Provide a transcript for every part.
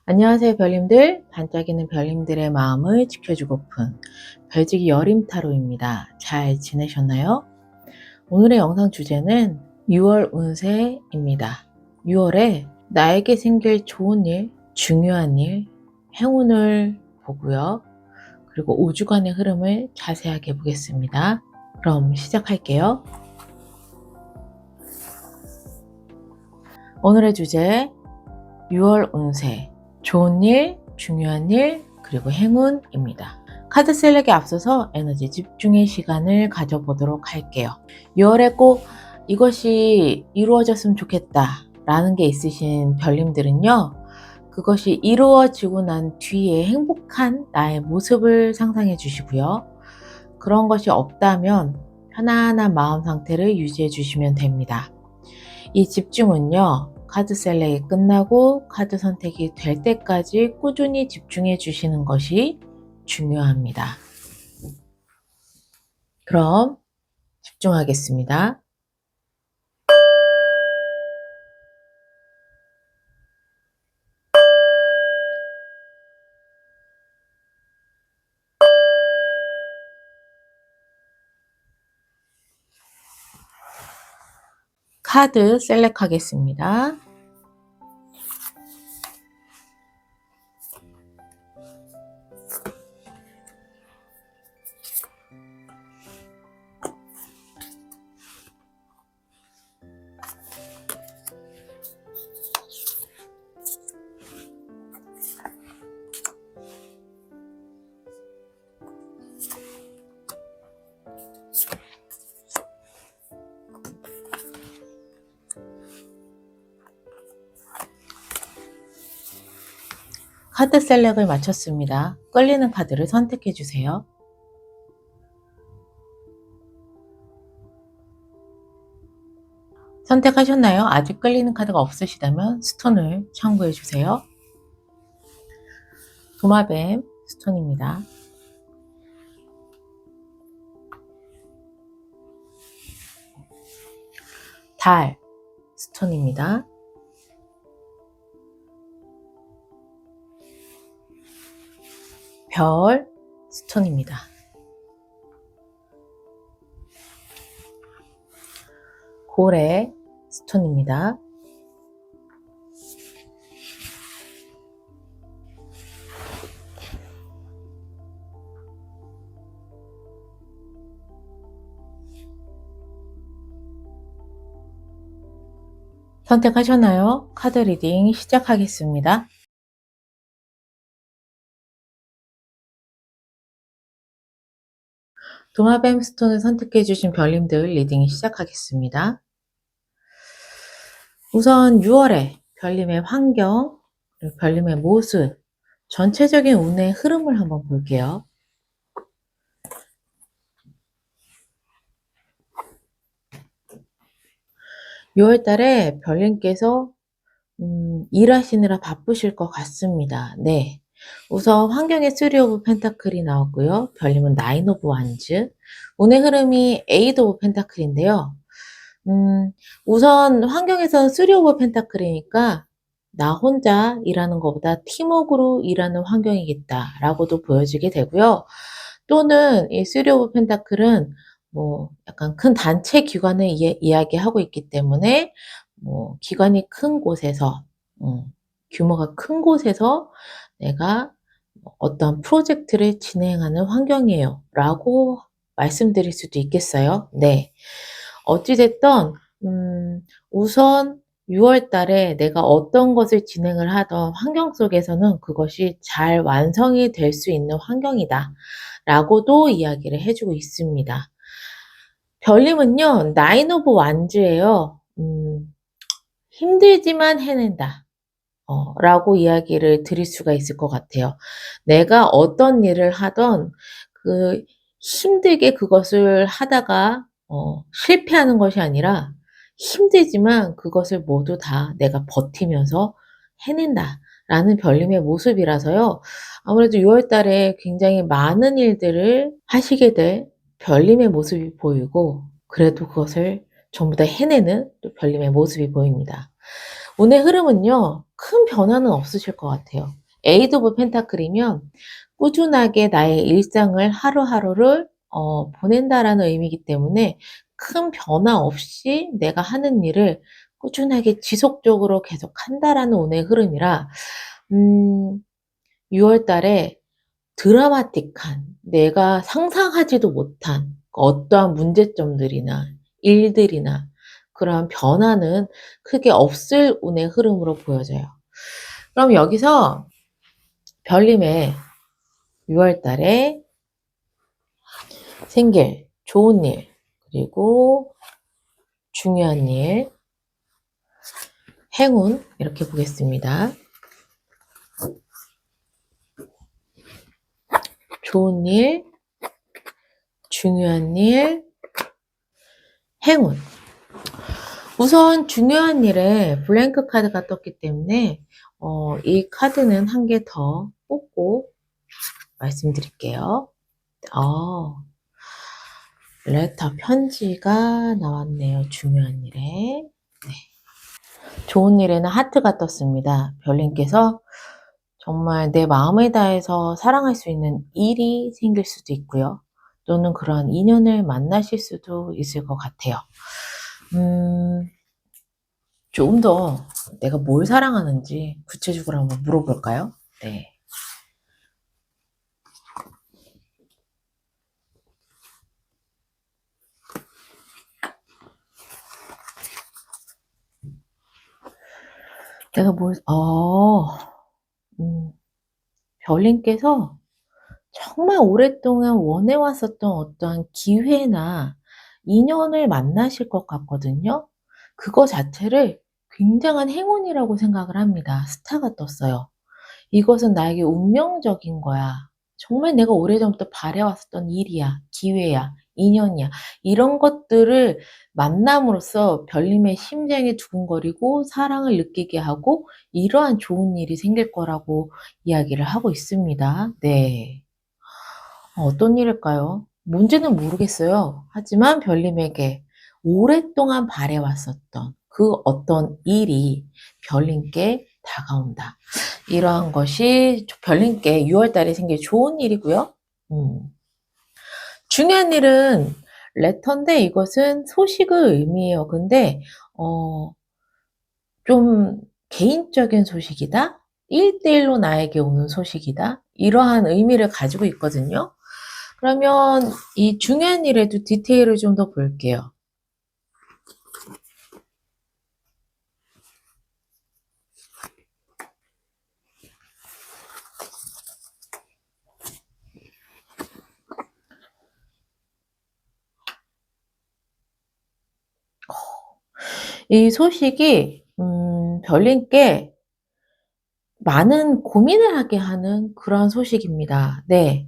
안녕하세요, 별님들. 반짝이는 별님들의 마음을 지켜주고픈 별지기 여림타로입니다. 잘 지내셨나요? 오늘의 영상 주제는 6월 운세입니다. 6월에 나에게 생길 좋은 일, 중요한 일, 행운을 보고요. 그리고 5주간의 흐름을 자세하게 보겠습니다. 그럼 시작할게요. 오늘의 주제 6월 운세, 좋은 일, 중요한 일, 그리고 행운입니다. 카드 셀렉에 앞서서 에너지 집중의 시간을 가져보도록 할게요. 6월에 꼭 이것이 이루어졌으면 좋겠다 라는 게 있으신 별님들은요, 그것이 이루어지고 난 뒤에 행복한 나의 모습을 상상해 주시고요. 그런 것이 없다면 편안한 마음 상태를 유지해 주시면 됩니다. 이 집중은요, 카드 셀렉이 끝나고 카드 선택이 될 때까지 꾸준히 집중해 주시는 것이 중요합니다. 그럼 집중하겠습니다. 카드 셀렉하겠습니다. 카드 셀렉을 마쳤습니다. 끌리는 카드를 선택해 주세요. 선택하셨나요? 아직 끌리는 카드가 없으시다면 스톤을 참고해 주세요. 도마뱀 스톤입니다. 달 스톤입니다. 별 스톤입니다. 고래 스톤입니다. 선택하셨나요? 카드 리딩 시작하겠습니다. 도마뱀 스톤을 선택해 주신 별님들 리딩 시작하겠습니다. 우선 6월에 별님의 환경, 그리고 별님의 모습, 전체적인 운의 흐름을 한번 볼게요. (6월) 달에 별님께서 일하시느라 바쁘실 것 같습니다. 네. 우선 환경에 3 오브 펜타클이 나왔고요. 별님은 9 오브 완즈. 운의 흐름이 8 오브 펜타클인데요. 우선 환경에서 3 오브 펜타클이니까 나 혼자 일하는 것보다 팀워크로 일하는 환경이겠다라고도 보여지게 되고요. 또는 이 3 오브 펜타클은 뭐 약간 큰 단체 기관을 이야기하고 있기 때문에 뭐 기관이 큰 곳에서 규모가 큰 곳에서 내가 어떤 프로젝트를 진행하는 환경이에요 라고 말씀드릴 수도 있겠어요. 네. 어찌 됐든 우선 6월 달에 내가 어떤 것을 진행을 하던 환경 속에서는 그것이 잘 완성이 될 수 있는 환경이다 라고도 이야기를 해 주고 있습니다. 별님은요 9 오브 완즈예요. 힘들지만 해낸다 라고 이야기를 드릴 수가 있을 것 같아요. 내가 어떤 일을 하던 그 힘들게 그것을 하다가 실패하는 것이 아니라 힘들지만 그것을 모두 다 내가 버티면서 해낸다라는 별님의 모습이라서요. 아무래도 6월 달에 굉장히 많은 일들을 하시게 될 별님의 모습이 보이고 그래도 그것을 전부 다 해내는 또 별님의 모습이 보입니다. 운의 흐름은요, 큰 변화는 없으실 것 같아요. 에이드 오브 펜타클이면 꾸준하게 나의 일상을 하루하루를 보낸다라는 의미이기 때문에 큰 변화 없이 내가 하는 일을 꾸준하게 지속적으로 계속 한다라는 운의 흐름이라, 6월 달에 드라마틱한, 내가 상상하지도 못한 어떠한 문제점들이나 일들이나 그러한 변화는 크게 없을 운의 흐름으로 보여져요. 그럼 여기서 별님의 6월 달에 생길 좋은 일, 그리고 중요한 일, 행운 이렇게 보겠습니다. 좋은 일, 중요한 일, 행운. 우선 중요한 일에 블랭크 카드가 떴기 때문에 이 카드는 한 개 더 뽑고 말씀드릴게요. 레터 편지가 나왔네요. 중요한 일에. 네. 좋은 일에는 하트가 떴습니다. 별님께서 정말 내 마음에 다해서 사랑할 수 있는 일이 생길 수도 있고요. 또는 그런 인연을 만나실 수도 있을 것 같아요. 좀 더 내가 뭘 사랑하는지 구체적으로 한번 물어볼까요? 네. 내가 별님께서 정말 오랫동안 원해왔었던 어떠한 기회나 인연을 만나실 것 같거든요. 그거 자체를 굉장한 행운이라고 생각을 합니다. 스타가 떴어요. 이것은 나에게 운명적인 거야. 정말 내가 오래전부터 바래왔었던 일이야, 기회야, 인연이야. 이런 것들을 만남으로써 별님의 심장이 두근거리고 사랑을 느끼게 하고 이러한 좋은 일이 생길 거라고 이야기를 하고 있습니다. 네. 어떤 일일까요? 뭔지는 모르겠어요. 하지만 별님에게 오랫동안 바래왔었던 그 어떤 일이 별님께 다가온다. 이러한 것이 별님께 6월 달에 생길 좋은 일이고요. 중요한 일은 레터인데 이것은 소식을 의미해요. 근데 좀 개인적인 소식이다? 1대1로 나에게 오는 소식이다? 이러한 의미를 가지고 있거든요. 그러면 이 중요한 일에도 디테일을 좀 더 볼게요. 이 소식이 별님께 많은 고민을 하게 하는 그런 소식입니다. 네.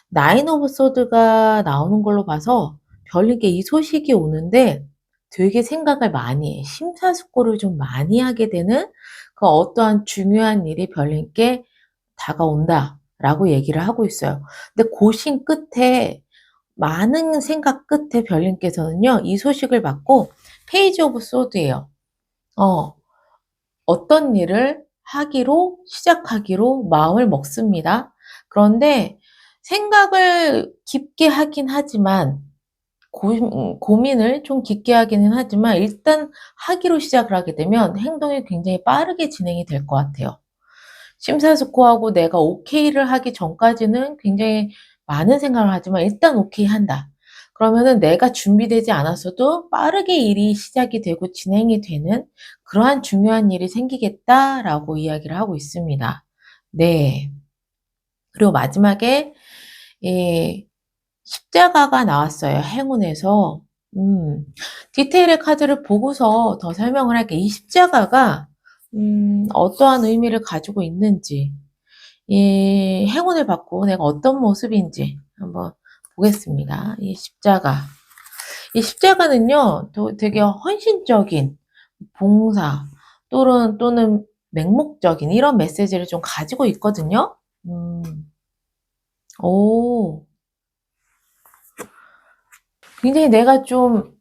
나인 오브 소드가 나오는 걸로 봐서 별님께 이 소식이 오는데 되게 생각을 많이 해. 심사숙고를 좀 많이 하게 되는 그 어떠한 중요한 일이 별님께 다가온다라고 얘기를 하고 있어요. 근데 고심 끝에 많은 생각 끝에 별님께서는요. 이 소식을 받고 페이지 오브 소드예요. 어떤 일을 시작하기로 마음을 먹습니다. 그런데 생각을 깊게 하긴 하지만 고민을 좀 깊게 하기는 하지만 일단 하기로 시작을 하게 되면 행동이 굉장히 빠르게 진행이 될 것 같아요. 심사숙고하고 내가 오케이를 하기 전까지는 굉장히 많은 생각을 하지만 일단 오케이 한다. 그러면은 내가 준비되지 않았어도 빠르게 일이 시작이 되고 진행이 되는 그러한 중요한 일이 생기겠다라고 이야기를 하고 있습니다. 네. 그리고 마지막에 이 십자가가 나왔어요. 행운에서. 디테일의 카드를 보고서 더 설명을 할게요. 이 십자가가 어떠한 의미를 가지고 있는지, 이 행운을 받고 내가 어떤 모습인지 한번 보겠습니다. 이 십자가. 이 십자가는요, 되게 헌신적인 봉사 또는 맹목적인 이런 메시지를 좀 가지고 있거든요. 오, 굉장히 내가 좀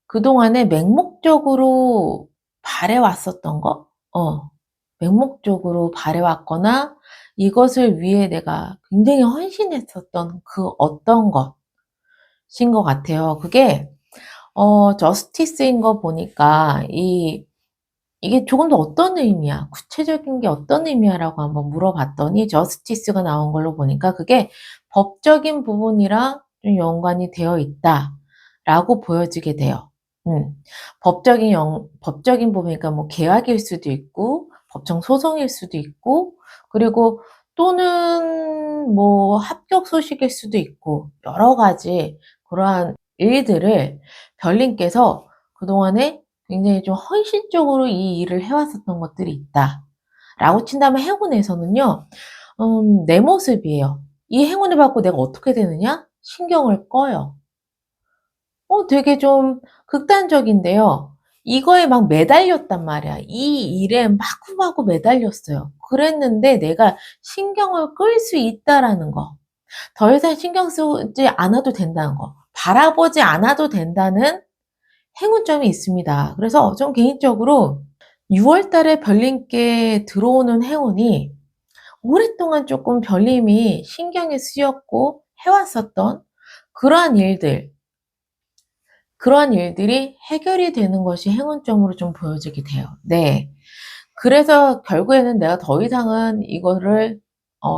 그동안에 맹목적으로 바래왔었던 거? 맹목적으로 바래왔거나 이것을 위해 내가 굉장히 헌신했었던 그 어떤 것인 것 같아요. 그게 저스티스인 거 보니까 이게 조금 더 어떤 의미야? 구체적인 게 어떤 의미야라고 한번 물어봤더니 저스티스가 나온 걸로 보니까 그게 법적인 부분이랑 좀 연관이 되어 있다라고 보여지게 돼요. 법적인 부분이니까 뭐 계약일 수도 있고 법정 소송일 수도 있고 그리고 또는 뭐 합격 소식일 수도 있고 여러 가지 그러한 일들을 별님께서 그동안에 굉장히 좀 헌신적으로 이 일을 해왔었던 것들이 있다. 라고 친다면 행운에서는요, 내 모습이에요. 이 행운을 받고 내가 어떻게 되느냐? 신경을 꺼요. 되게 좀 극단적인데요. 이거에 막 매달렸단 말이야. 이 일에 마구마구 매달렸어요. 그랬는데 내가 신경을 끌 수 있다라는 거. 더 이상 신경 쓰지 않아도 된다는 거. 바라보지 않아도 된다는 행운점이 있습니다. 그래서 좀 개인적으로 6월 달에 별님께 들어오는 행운이 오랫동안 조금 별님이 신경이 쓰였고 해왔었던 그러한 일들, 그러한 일들이 해결이 되는 것이 행운점으로 좀 보여지게 돼요. 네. 그래서 결국에는 내가 더 이상은 이거를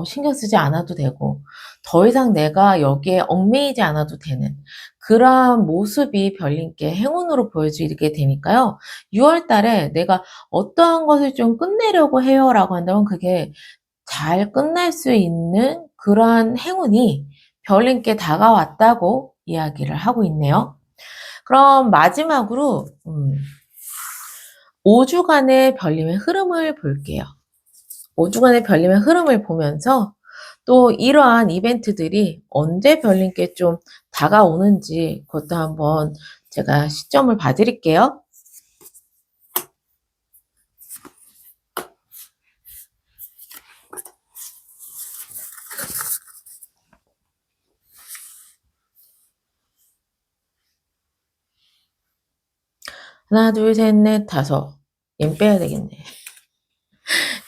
신경 쓰지 않아도 되고 더 이상 내가 여기에 얽매이지 않아도 되는 그러한 모습이 별님께 행운으로 보여지게 되니까요. 6월 달에 내가 어떠한 것을 좀 끝내려고 해요라고 한다면 그게 잘 끝날 수 있는 그러한 행운이 별님께 다가왔다고 이야기를 하고 있네요. 그럼 마지막으로 5주간의 별님의 흐름을 볼게요. 5주간의 별님의 흐름을 보면서 또 이러한 이벤트들이 언제 별님께 좀 다가오는지 그것도 한번 제가 시점을 봐드릴게요. 하나, 둘, 셋, 넷, 다섯. 얘 빼야 되겠네.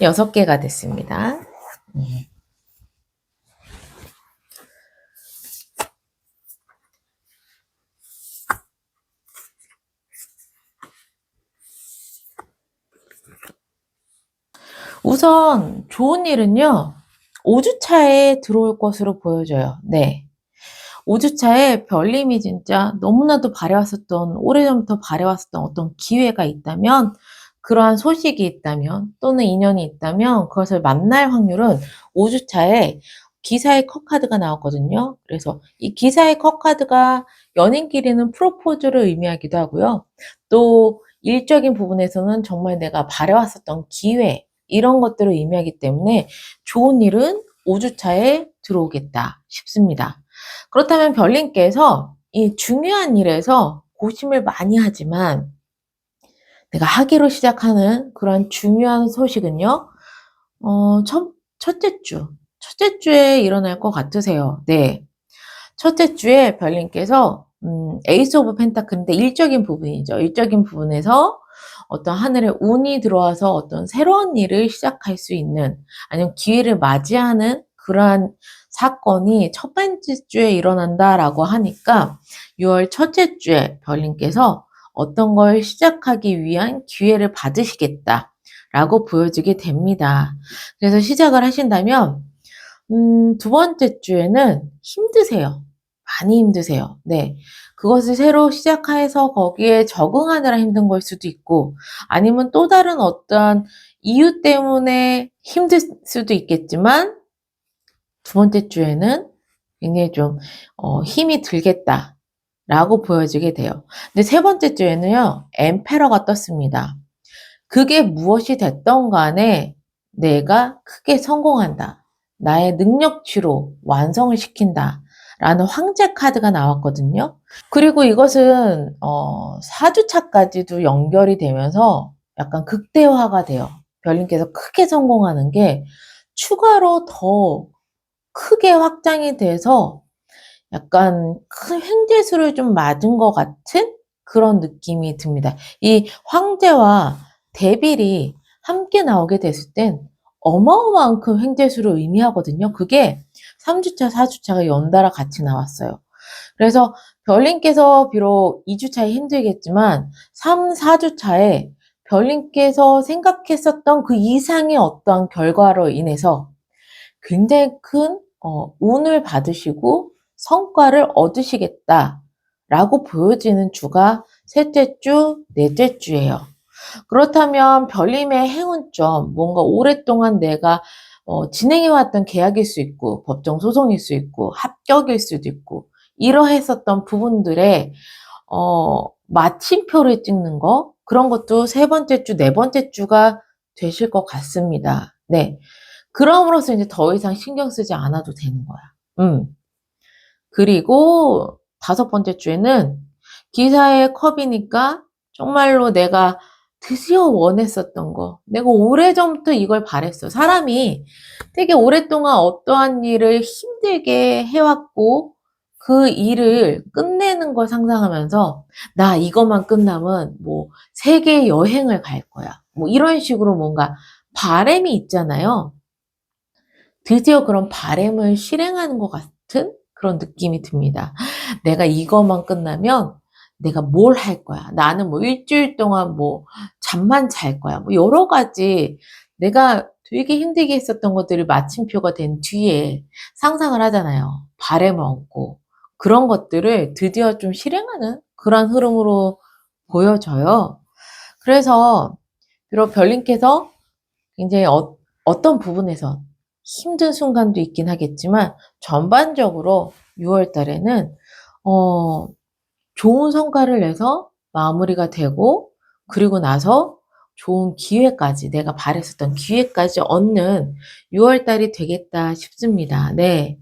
6개가 됐습니다. 우선 좋은 일은요. 5주차에 들어올 것으로 보여져요. 네. 5주차에 별님이 진짜 너무나도 바래왔었던 오래전부터 바래왔었던 어떤 기회가 있다면 그러한 소식이 있다면 또는 인연이 있다면 그것을 만날 확률은 5주차에 기사의 컷카드가 나왔거든요. 그래서 이 기사의 컷카드가 연인끼리는 프로포즈를 의미하기도 하고요. 또 일적인 부분에서는 정말 내가 바래왔었던 기회 이런 것들을 의미하기 때문에 좋은 일은 5주차에 들어오겠다 싶습니다. 그렇다면 별님께서 이 중요한 일에서 고심을 많이 하지만 내가 하기로 시작하는 그런 중요한 소식은요. 첫째 주에 일어날 것 같으세요. 네. 첫째 주에 별님께서 에이스 오브 펜타클인데 일적인 부분이죠. 일적인 부분에서 어떤 하늘의 운이 들어와서 어떤 새로운 일을 시작할 수 있는 아니면 기회를 맞이하는 그러한 사건이 첫 번째 주에 일어난다라고 하니까 6월 첫째 주에 별님께서 어떤 걸 시작하기 위한 기회를 받으시겠다라고 보여지게 됩니다. 그래서 시작을 하신다면 두 번째 주에는 힘드세요. 많이 힘드세요. 네. 그것을 새로 시작해서 거기에 적응하느라 힘든 걸 수도 있고 아니면 또 다른 어떠한 이유 때문에 힘들 수도 있겠지만 두 번째 주에는 굉장히 좀 힘이 들겠다라고 보여지게 돼요. 근데 세 번째 주에는요. 엠페러가 떴습니다. 그게 무엇이 됐던 간에 내가 크게 성공한다. 나의 능력치로 완성을 시킨다. 라는 황제 카드가 나왔거든요. 그리고 이것은 4주차까지도 연결이 되면서 약간 극대화가 돼요. 별님께서 크게 성공하는 게 추가로 더 크게 확장이 돼서 약간 큰 횡재수를 좀 맞은 것 같은 그런 느낌이 듭니다. 이 황제와 대빌이 함께 나오게 됐을 땐 어마어마한 큰 횡재수를 의미하거든요. 그게 3주차, 4주차가 연달아 같이 나왔어요. 그래서 별님께서 비록 2주차에 힘들겠지만 3, 4주차에 별님께서 생각했었던 그 이상의 어떠한 결과로 인해서 굉장히 큰 운을 받으시고 성과를 얻으시겠다라고 보여지는 주가 셋째 주, 넷째 주예요. 그렇다면 별님의 행운점, 뭔가 오랫동안 내가 진행해왔던 계약일 수 있고, 법정 소송일 수 있고, 합격일 수도 있고, 이러했었던 부분들의 마침표를 찍는 거, 그런 것도 세 번째 주, 네 번째 주가 되실 것 같습니다. 네. 그럼으로써 이제 더 이상 신경 쓰지 않아도 되는 거야. 그리고 다섯 번째 주에는 기사의 컵이니까 정말로 내가 드디어 원했었던 거. 내가 오래전부터 이걸 바랬어. 사람이 되게 오랫동안 어떠한 일을 힘들게 해왔고 그 일을 끝내는 걸 상상하면서 나 이것만 끝나면 뭐 세계 여행을 갈 거야. 뭐 이런 식으로 뭔가 바람이 있잖아요. 드디어 그런 바람을 실행하는 것 같은 그런 느낌이 듭니다. 내가 이것만 끝나면 내가 뭘 할 거야. 나는 뭐 일주일 동안 뭐 잠만 잘 거야. 뭐 여러 가지 내가 되게 힘들게 했었던 것들이 마침표가 된 뒤에 상상을 하잖아요. 바람을 얹고 그런 것들을 드디어 좀 실행하는 그런 흐름으로 보여져요. 그래서 비록 별님께서 굉장히 어떤 부분에서 힘든 순간도 있긴 하겠지만 전반적으로 6월 달에는 좋은 성과를 내서 마무리가 되고 그리고 나서 좋은 기회까지 내가 바랬었던 기회까지 얻는 6월 달이 되겠다 싶습니다. 네.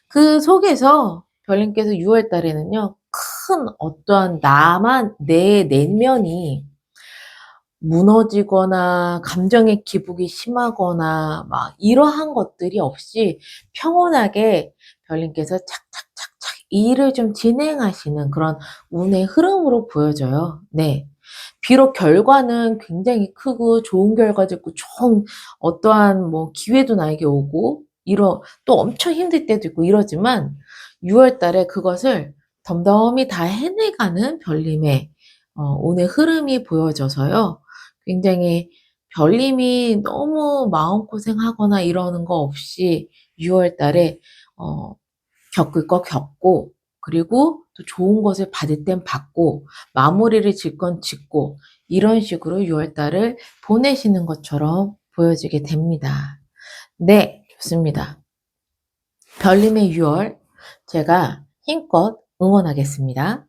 그 속에서 별님께서 6월 달에는요. 큰 어떠한 나만 내 내면이 무너지거나 감정의 기복이 심하거나 막 이러한 것들이 없이 평온하게 별님께서 착착착착 일을 좀 진행하시는 그런 운의 흐름으로 보여져요. 네. 비록 결과는 굉장히 크고 좋은 결과도 있고 좋은 어떠한 뭐 기회도 나에게 오고 또 엄청 힘들 때도 있고 이러지만 6월 달에 그것을 덤덤히 다 해내가는 별님의 운의 흐름이 보여져서요. 굉장히 별님이 너무 마음고생하거나 이러는 거 없이 6월 달에 겪을 거 겪고 그리고 또 좋은 것을 받을 땐 받고 마무리를 질 건 짓고 이런 식으로 6월 달을 보내시는 것처럼 보여지게 됩니다. 네, 좋습니다. 별님의 6월 제가 힘껏 응원하겠습니다.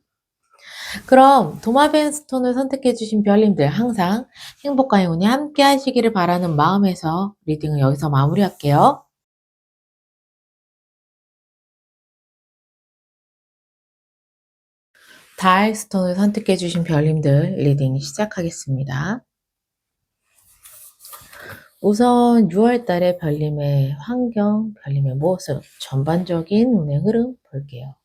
그럼 도마뱀 스톤을 선택해주신 별님들 항상 행복과 행운이 함께 하시기를 바라는 마음에서 리딩을 여기서 마무리할게요. 달 스톤을 선택해주신 별님들 리딩 시작하겠습니다. 우선 6월 달에 별님의 환경, 별님의 모습, 전반적인 운의 흐름 볼게요.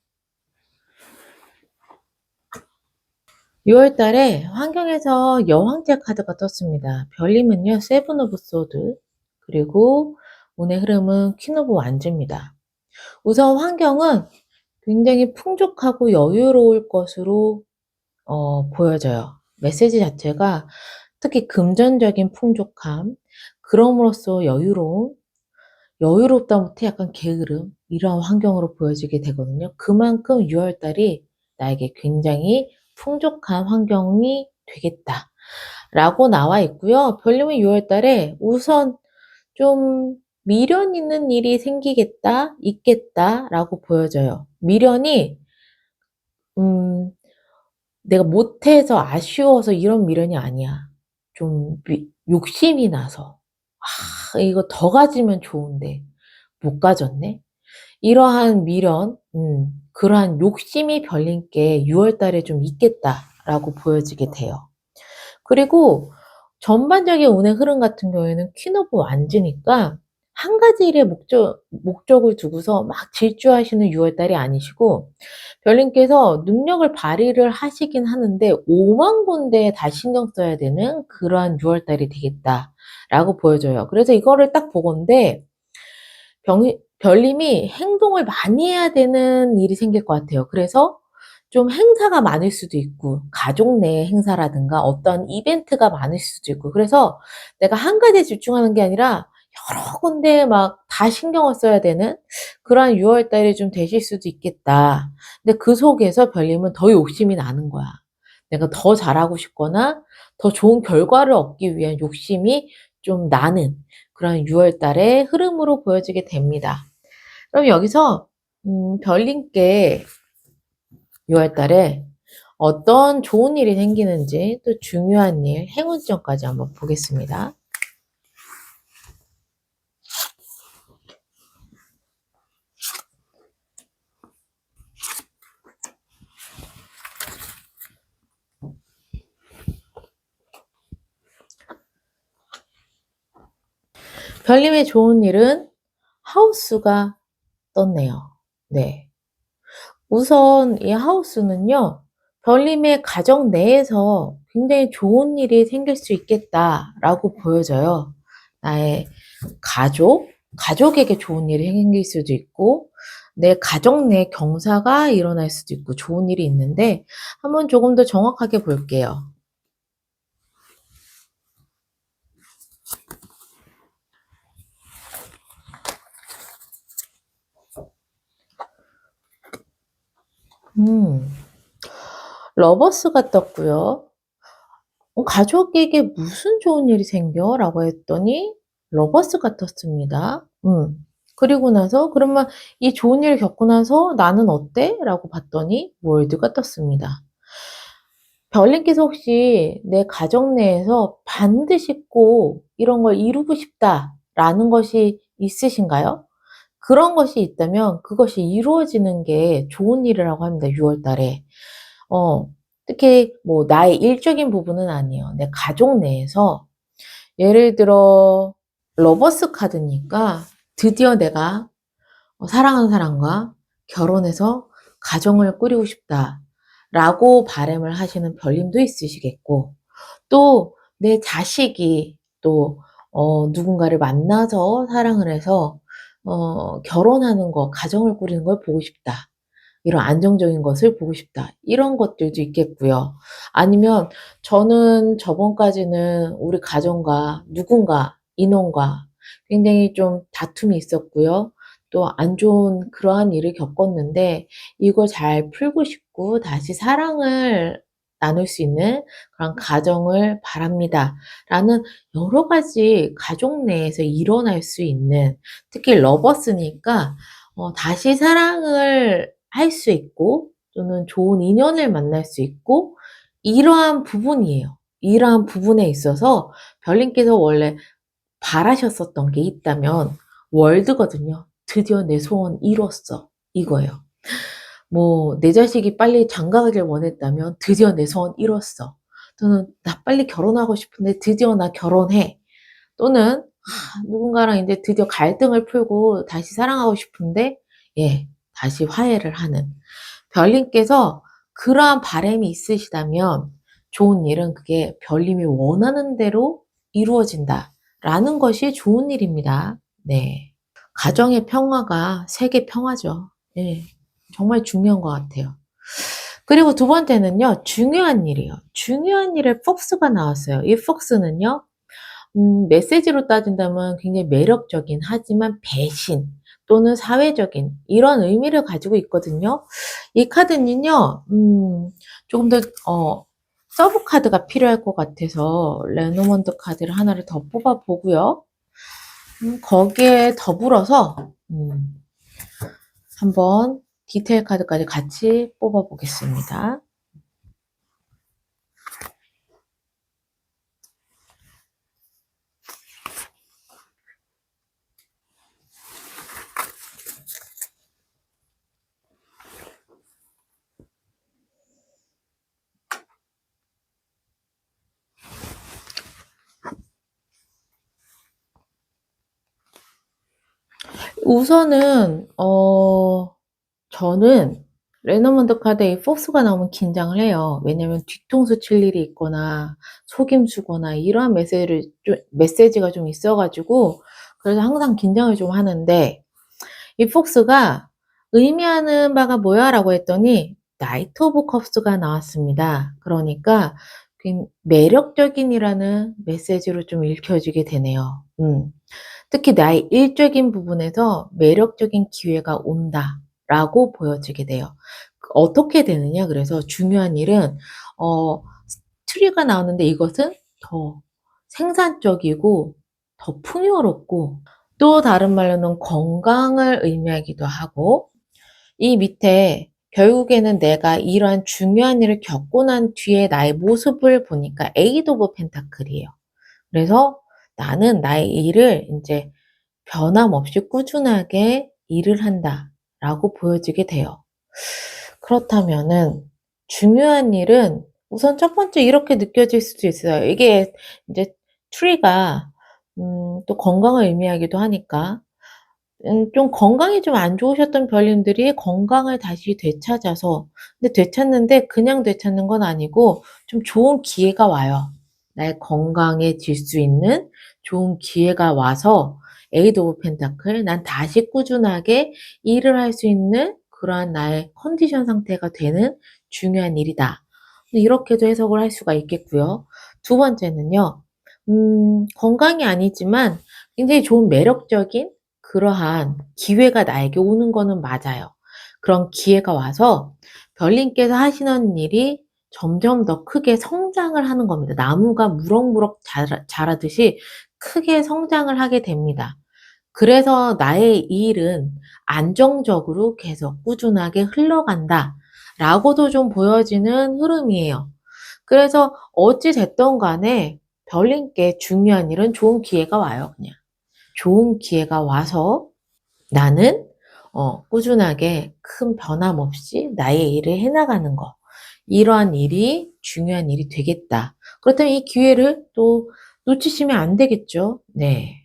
6월 달에 환경에서 여왕제 카드가 떴습니다. 별님은요, 세븐 오브 소드, 그리고 운의 흐름은 퀸 오브 완즈입니다. 우선 환경은 굉장히 풍족하고 여유로울 것으로 보여져요. 메시지 자체가 특히 금전적인 풍족함, 그럼으로써 여유롭다 못해 약간 게으름, 이런 환경으로 보여지게 되거든요. 그만큼 6월달이 나에게 굉장히 풍족한 환경이 되겠다. 라고 나와 있고요. 별님은 6월달에 우선 좀 미련 있는 일이 생기겠다, 있겠다 라고 보여져요. 미련이 내가 못해서 아쉬워서 이런 미련이 아니야. 좀 욕심이 나서 이거 더 가지면 좋은데 못 가졌네. 이러한 미련, 그러한 욕심이 별님께 6월 달에 좀 있겠다라고 보여지게 돼요. 그리고 전반적인 운의 흐름 같은 경우에는 퀸 오브 완즈니까 한 가지 일에 목적을 두고서 막 질주하시는 6월달이 아니시고 별님께서 능력을 발휘를 하시긴 하는데 5만 군데에 다 신경 써야 되는 그러한 6월달이 되겠다라고 보여져요. 그래서 이거를 딱 보건대 별님이 행동을 많이 해야 되는 일이 생길 것 같아요. 그래서 좀 행사가 많을 수도 있고 가족 내 행사라든가 어떤 이벤트가 많을 수도 있고 그래서 내가 한 가지에 집중하는 게 아니라 여러 군데에 막 다 신경을 써야 되는 그러한 6월 달이 좀 되실 수도 있겠다. 근데 그 속에서 별님은 더 욕심이 나는 거야. 내가 더 잘하고 싶거나 더 좋은 결과를 얻기 위한 욕심이 좀 나는 그런 6월 달의 흐름으로 보여지게 됩니다. 그럼 여기서 별님께 6월 달에 어떤 좋은 일이 생기는지 또 중요한 일, 행운 지점까지 한번 보겠습니다. 별님의 좋은 일은 하우스가 떴네요. 네. 우선 이 하우스는요, 별님의 가정 내에서 굉장히 좋은 일이 생길 수 있겠다라고 보여져요. 나의 가족에게 좋은 일이 생길 수도 있고, 내 가정 내 경사가 일어날 수도 있고, 좋은 일이 있는데, 한번 조금 더 정확하게 볼게요. 러버스가 떴고요. 가족에게 무슨 좋은 일이 생겨? 라고 했더니 러버스가 떴습니다. 그리고 나서 그러면 이 좋은 일을 겪고 나서 나는 어때? 라고 봤더니 월드가 떴습니다. 별님께서 혹시 내 가정 내에서 반드시 꼭 이런 걸 이루고 싶다라는 것이 있으신가요? 그런 것이 있다면 그것이 이루어지는 게 좋은 일이라고 합니다. 6월 달에. 어, 특히 뭐 나의 일적인 부분은 아니에요. 내 가족 내에서 예를 들어 러버스 카드니까 드디어 내가 사랑하는 사람과 결혼해서 가정을 꾸리고 싶다라고 바람을 하시는 별님도 있으시겠고 또 내 자식이 또 누군가를 만나서 사랑을 해서 결혼하는 거, 가정을 꾸리는 걸 보고 싶다. 이런 안정적인 것을 보고 싶다. 이런 것들도 있겠고요. 아니면 저는 저번까지는 우리 가정과 누군가, 인원과 굉장히 좀 다툼이 있었고요. 또 안 좋은 그러한 일을 겪었는데 이걸 잘 풀고 싶고 다시 사랑을 나눌 수 있는 그런 가정을 바랍니다. 라는 여러 가지 가족 내에서 일어날 수 있는 특히 러버스니까 다시 사랑을 할 수 있고 또는 좋은 인연을 만날 수 있고 이러한 부분이에요. 이러한 부분에 있어서 별님께서 원래 바라셨었던 게 있다면 월드거든요. 드디어 내 소원 이뤘어. 이거예요. 뭐 내 자식이 빨리 장가가길 원했다면 드디어 내 소원 이뤘어. 또는 나 빨리 결혼하고 싶은데 드디어 나 결혼해. 또는 누군가랑 이제 드디어 갈등을 풀고 다시 사랑하고 싶은데 예, 다시 화해를 하는 별님께서 그러한 바람이 있으시다면 좋은 일은 그게 별님이 원하는 대로 이루어진다라는 것이 좋은 일입니다. 네. 가정의 평화가 세계 평화죠. 예. 정말 중요한 것 같아요. 그리고 두 번째는요, 중요한 일이에요. 중요한 일에 폭스가 나왔어요. 이 폭스는요, 메시지로 따진다면 굉장히 매력적인 하지만 배신 또는 사회적인 이런 의미를 가지고 있거든요. 이 카드는요, 조금 더, 서브 카드가 필요할 것 같아서 레노먼드 카드를 하나를 더 뽑아 보고요. 거기에 더불어서, 한번 디테일 카드까지 같이 뽑아 보겠습니다. 우선은 저는 레너먼드 카드에 이 포스가 나오면 긴장을 해요. 왜냐면 뒤통수 칠 일이 있거나 속임수거나 이러한 메시지가 좀 있어 가지고 그래서 항상 긴장을 좀 하는데 이 폭스가 의미하는 바가 뭐야?라고 했더니 나이트 오브 컵스가 나왔습니다. 그러니까 매력적인이라는 메시지로 좀 읽혀지게 되네요. 특히 나의 일적인 부분에서 매력적인 기회가 온다라고 보여지게 돼요. 어떻게 되느냐? 그래서 중요한 일은 어 트리가 나오는데 이것은 더 생산적이고 더 풍요롭고 또 다른 말로는 건강을 의미하기도 하고 이 밑에 결국에는 내가 이러한 중요한 일을 겪고 난 뒤에 나의 모습을 보니까 에이드 오브 펜타클이에요. 그래서 나는 나의 일을 인제 변함없이 꾸준하게 일을 한다라고 보여지게 돼요. 그렇다면은 중요한 일은 우선 첫 번째 이렇게 느껴질 수도 있어요. 이게 인제 트리가 또 건강을 의미하기도 하니까 좀 건강이 좀 안 좋으셨던 별님들이 건강을 다시 되찾아서 근데 되찾는데 그냥 되찾는 건 아니고 좀 좋은 기회가 와요. 나의 건강해질 수 있는 좋은 기회가 와서 에이드 오브 펜타클 난 다시 꾸준하게 일을 할 수 있는 그러한 나의 컨디션 상태가 되는 중요한 일이다. 이렇게도 해석을 할 수가 있겠고요. 두 번째는요. 건강이 아니지만 굉장히 좋은 매력적인 그러한 기회가 나에게 오는 거는 맞아요. 그런 기회가 와서 별님께서 하시는 일이 점점 더 크게 성장을 하는 겁니다. 나무가 무럭무럭 자라듯이 크게 성장을 하게 됩니다. 그래서 나의 이 일은 안정적으로 계속 꾸준하게 흘러간다라고도 좀 보여지는 흐름이에요. 그래서 어찌 됐든 간에 별님께 중요한 일은 좋은 기회가 와요, 그냥. 좋은 기회가 와서 나는 꾸준하게 큰 변함 없이 나의 일을 해 나가는 거. 이러한 일이 중요한 일이 되겠다. 그렇다면 이 기회를 또 놓치시면 안 되겠죠. 네.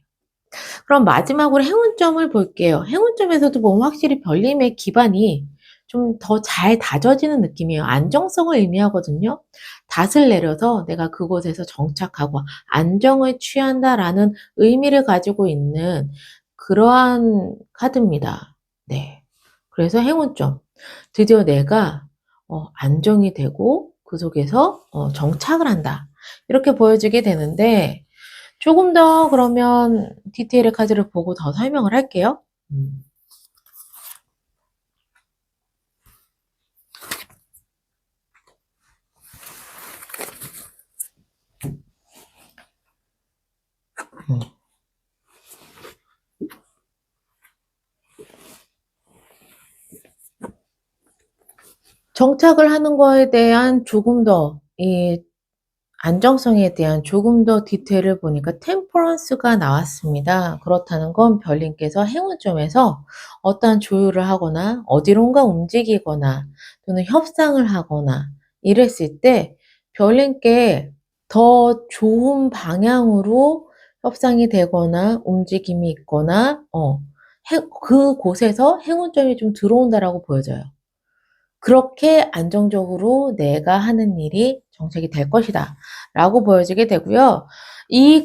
그럼 마지막으로 행운점을 볼게요. 행운점에서도 보면 확실히 별님의 기반이 좀 더 잘 다져지는 느낌이에요. 안정성을 의미하거든요. 닷을 내려서 내가 그곳에서 정착하고 안정을 취한다라는 의미를 가지고 있는 그러한 카드입니다. 네. 그래서 행운점. 드디어 내가 안정이 되고 그 속에서 정착을 한다. 이렇게 보여지게 되는데 조금 더 그러면 디테일의 카드를 보고 더 설명을 할게요. 음. 음. 정착을 하는 거에 대한 조금 더 이 안정성에 대한 조금 더 디테일을 보니까 템퍼런스가 나왔습니다. 그렇다는 건 별님께서 행운점에서 어떠한 조율을 하거나 어디론가 움직이거나 또는 협상을 하거나 이랬을 때 별님께 더 좋은 방향으로 협상이 되거나 움직임이 있거나 그곳에서 행운점이 좀 들어온다라고 보여져요. 그렇게 안정적으로 내가 하는 일이 정착이 될 것이다 라고 보여지게 되고요. 이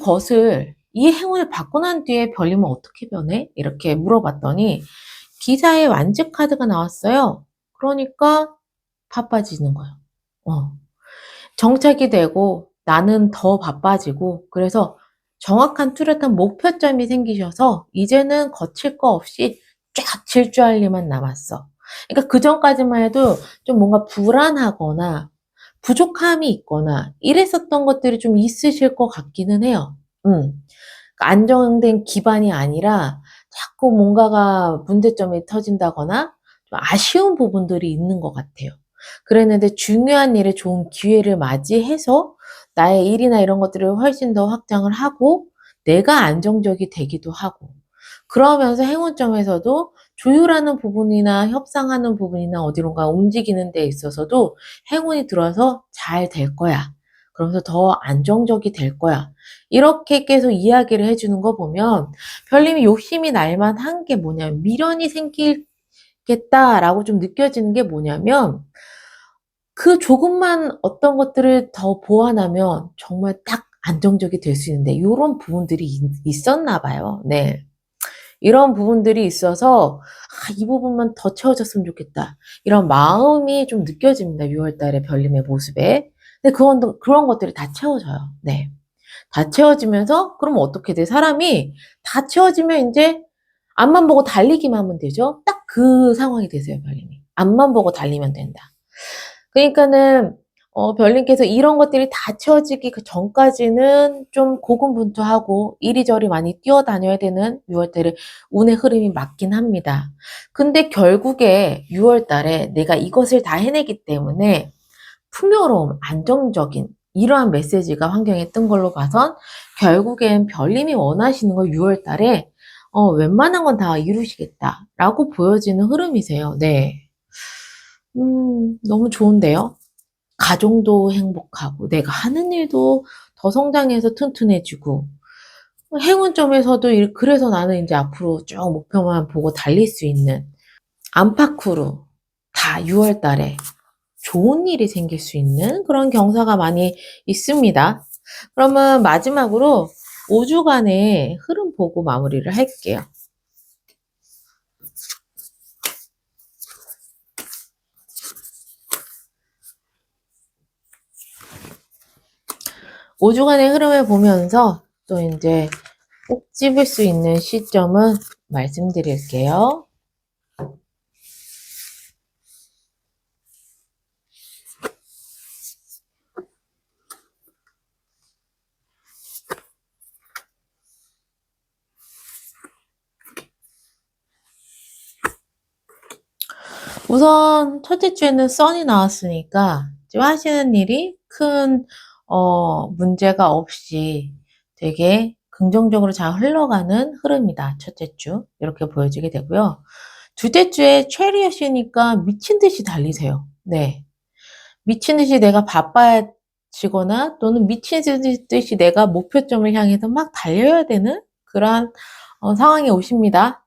행운을 받고 난 뒤에 별님은 어떻게 변해? 이렇게 물어봤더니 기사의 완즈 카드가 나왔어요. 그러니까 바빠지는 거예요. 정착이 되고 나는 더 바빠지고 그래서 정확한 뚜렷한 목표점이 생기셔서 이제는 거칠 거 없이 쫙 질주할 일만 남았어. 그러니까 그전까지만 해도 좀 뭔가 불안하거나 부족함이 있거나 이랬었던 것들이 좀 있으실 것 같기는 해요. 안정된 기반이 아니라 자꾸 뭔가가 문제점이 터진다거나 좀 아쉬운 부분들이 있는 것 같아요. 그랬는데 중요한 일에 좋은 기회를 맞이해서 나의 일이나 이런 것들을 훨씬 더 확장을 하고 내가 안정적이 되기도 하고 그러면서 행운점에서도 조율하는 부분이나 협상하는 부분이나 어디론가 움직이는 데 있어서도 행운이 들어와서 잘 될 거야. 그러면서 더 안정적이 될 거야. 이렇게 계속 이야기를 해주는 거 보면 별님이 욕심이 날 만한 게 뭐냐면 미련이 생기겠다라고 좀 느껴지는 게 뭐냐면 그 조금만 어떤 것들을 더 보완하면 정말 딱 안정적이 될 수 있는데 이런 부분들이 있었나 봐요. 네. 이런 부분들이 있어서 이 부분만 더 채워졌으면 좋겠다. 이런 마음이 좀 느껴집니다. 6월 달에 별님의 모습에. 근데 그런 것들이 다 채워져요. 네. 다 채워지면서 그러면 어떻게 돼? 사람이 다 채워지면 이제 앞만 보고 달리기만 하면 되죠. 딱 그 상황이 되세요, 별님이. 앞만 보고 달리면 된다. 그러니까는 별님께서 이런 것들이 다 채워지기 그 전까지는 좀 고군분투하고 이리저리 많이 뛰어다녀야 되는 6월 달에 운의 흐름이 맞긴 합니다. 근데 결국에 6월 달에 내가 이것을 다 해내기 때문에 풍요로움, 안정적인 이러한 메시지가 환경에 뜬 걸로 봐선 결국엔 별님이 원하시는 거 6월 달에 웬만한 건 다 이루시겠다라고 보여지는 흐름이세요. 네. 너무 좋은데요? 가정도 행복하고 내가 하는 일도 더 성장해서 튼튼해지고 행운점에서도 그래서 나는 이제 앞으로 쭉 목표만 보고 달릴 수 있는 안팎으로 다 6월 달에 좋은 일이 생길 수 있는 그런 경사가 많이 있습니다. 그러면 마지막으로 5주간의 흐름 보고 마무리를 할게요. 5주간의 흐름을 보면서 또 이제 꼭 집을 수 있는 시점은 말씀드릴게요. 우선 첫째 주에는 선이 나왔으니까 지금 하시는 일이 큰 문제가 없이 되게 긍정적으로 잘 흘러가는 흐름이다. 첫째 주 이렇게 보여지게 되고요. 둘째 주에 체리엇이니까 미친 듯이 달리세요. 네, 미친 듯이 내가 바빠지거나 또는 미친 듯이 내가 목표점을 향해서 막 달려야 되는 그러한 상황이 오십니다.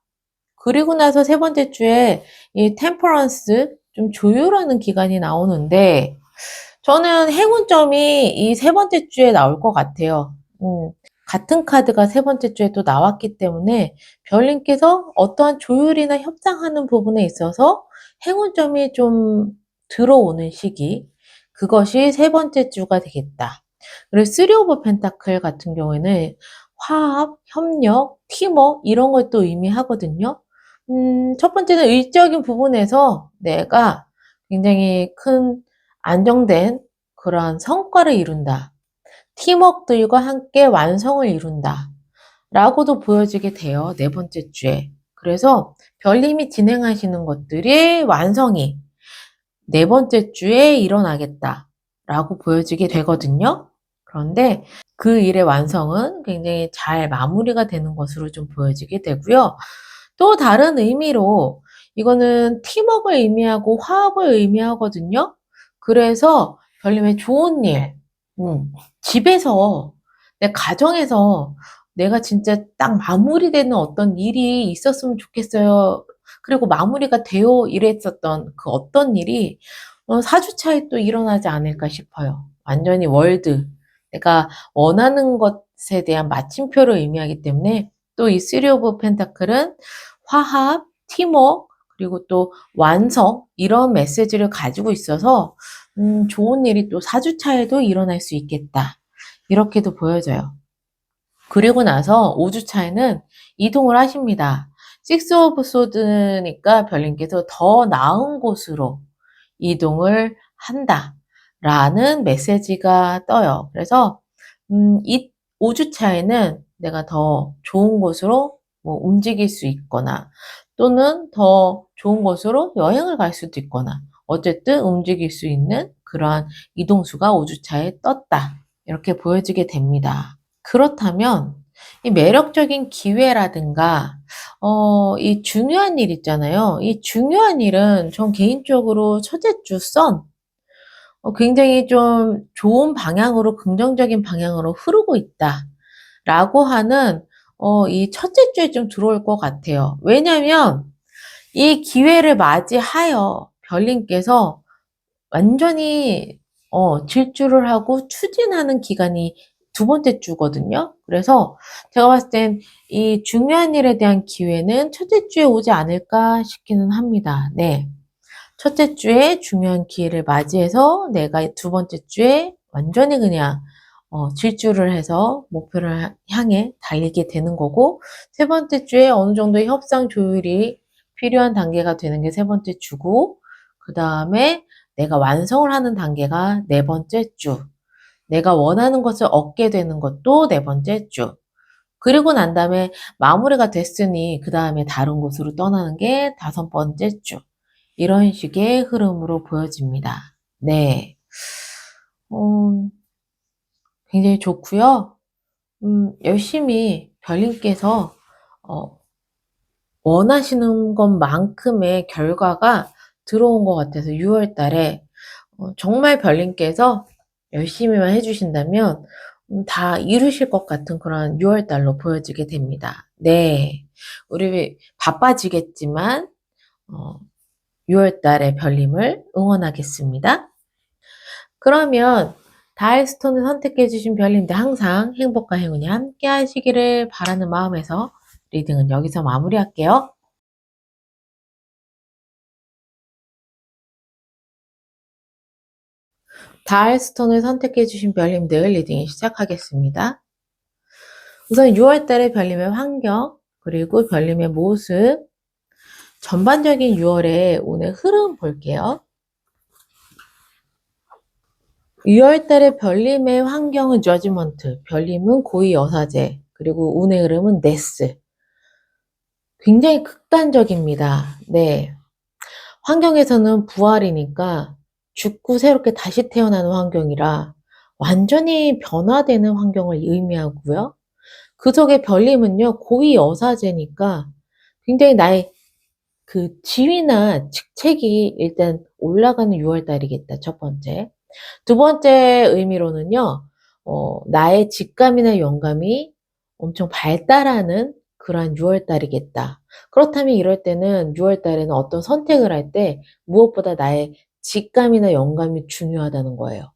그리고 나서 세 번째 주에 이 템퍼런스 좀 조율하는 기간이 나오는데 저는 행운점이 이 세 번째 주에 나올 것 같아요. 같은 카드가 세 번째 주에 또 나왔기 때문에 별님께서 어떠한 조율이나 협상하는 부분에 있어서 행운점이 좀 들어오는 시기 그것이 세 번째 주가 되겠다. 그리고 쓰리 오브 펜타클 같은 경우에는 화합, 협력, 팀워크 이런 것도 의미하거든요. 첫 번째는 의적인 부분에서 내가 굉장히 큰 안정된 그러한 성과를 이룬다. 팀워크들과 함께 완성을 이룬다. 라고도 보여지게 돼요. 네 번째 주에. 그래서 별님이 진행하시는 것들이 완성이 네 번째 주에 일어나겠다. 라고 보여지게 되거든요. 그런데 그 일의 완성은 굉장히 잘 마무리가 되는 것으로 좀 보여지게 되고요. 또 다른 의미로 이거는 팀워크를 의미하고 화합을 의미하거든요. 그래서 별님의 좋은 일, 집에서, 내 가정에서 내가 진짜 딱 마무리되는 어떤 일이 있었으면 좋겠어요. 그리고 마무리가 되어 이랬었던 그 어떤 일이 4주 차에 또 일어나지 않을까 싶어요. 완전히 월드. 내가 원하는 것에 대한 마침표를 의미하기 때문에 또 이 쓰리 오브 펜타클은 화합, 팀워크, 그리고 또 완성 이런 메시지를 가지고 있어서 좋은 일이 또 4주 차에도 일어날 수 있겠다. 이렇게도 보여져요. 그리고 나서 5주 차에는 이동을 하십니다. 식스 오브 소드니까 별님께서 더 나은 곳으로 이동을 한다. 라는 메시지가 떠요. 그래서 이 5주 차에는 내가 더 좋은 곳으로 뭐 움직일 수 있거나 또는 더 좋은 곳으로 여행을 갈 수도 있거나 어쨌든 움직일 수 있는 그러한 이동수가 5주 차에 떴다. 이렇게 보여지게 됩니다. 그렇다면 이 매력적인 기회라든가 이 중요한 일 있잖아요. 이 중요한 일은 전 개인적으로 첫째 주 선 굉장히 좀 좋은 방향으로 긍정적인 방향으로 흐르고 있다라고 하는 이 첫째 주에 좀 들어올 것 같아요. 왜냐면 이 기회를 맞이하여 별님께서 완전히 질주를 하고 추진하는 기간이 두 번째 주거든요. 그래서 제가 봤을 땐 이 중요한 일에 대한 기회는 첫째 주에 오지 않을까 싶기는 합니다. 네. 첫째 주에 중요한 기회를 맞이해서 내가 두 번째 주에 완전히 그냥 질주를 해서 목표를 향해 달리게 되는 거고, 세 번째 주에 어느 정도의 협상 조율이 필요한 단계가 되는 게 세 번째 주고, 그 다음에 내가 완성을 하는 단계가 네 번째 주, 내가 원하는 것을 얻게 되는 것도 네 번째 주, 그리고 난 다음에 마무리가 됐으니 그 다음에 다른 곳으로 떠나는 게 다섯 번째 주. 이런 식의 흐름으로 보여집니다. 네. 어, 굉장히 좋고요. 열심히 별님께서 어, 원하시는 것만큼의 결과가 들어온 것 같아서 6월 달에 정말 별님께서 열심히만 해주신다면 다 이루실 것 같은 그런 6월 달로 보여지게 됩니다. 네. 우리 바빠지겠지만 6월 달에 별님을 응원하겠습니다. 그러면 다이스톤을 선택해 주신 별님들 항상 행복과 행운이 함께 하시기를 바라는 마음에서 리딩은 여기서 마무리할게요. 다이스톤을 선택해 주신 별님들 리딩 시작하겠습니다. 우선 6월 달에 별님의 환경, 그리고 별님의 모습, 전반적인 6월의 오늘 흐름 볼게요. 6월 달에 별님의 환경은 저지먼트, 별님은 고위 여사제, 그리고 운의 흐름은 네스. 굉장히 극단적입니다. 네. 환경에서는 부활이니까 죽고 새롭게 다시 태어나는 환경이라 완전히 변화되는 환경을 의미하고요. 그 속에 별님은요, 고위 여사제니까 굉장히 나의 그 지위나 직책이 일단 올라가는 6월 달이겠다, 첫 번째. 두 번째 의미로는요, 나의 직감이나 영감이 엄청 발달하는 그러한 6월 달이겠다. 그렇다면 이럴 때는 6월 달에는 어떤 선택을 할 때 무엇보다 나의 직감이나 영감이 중요하다는 거예요.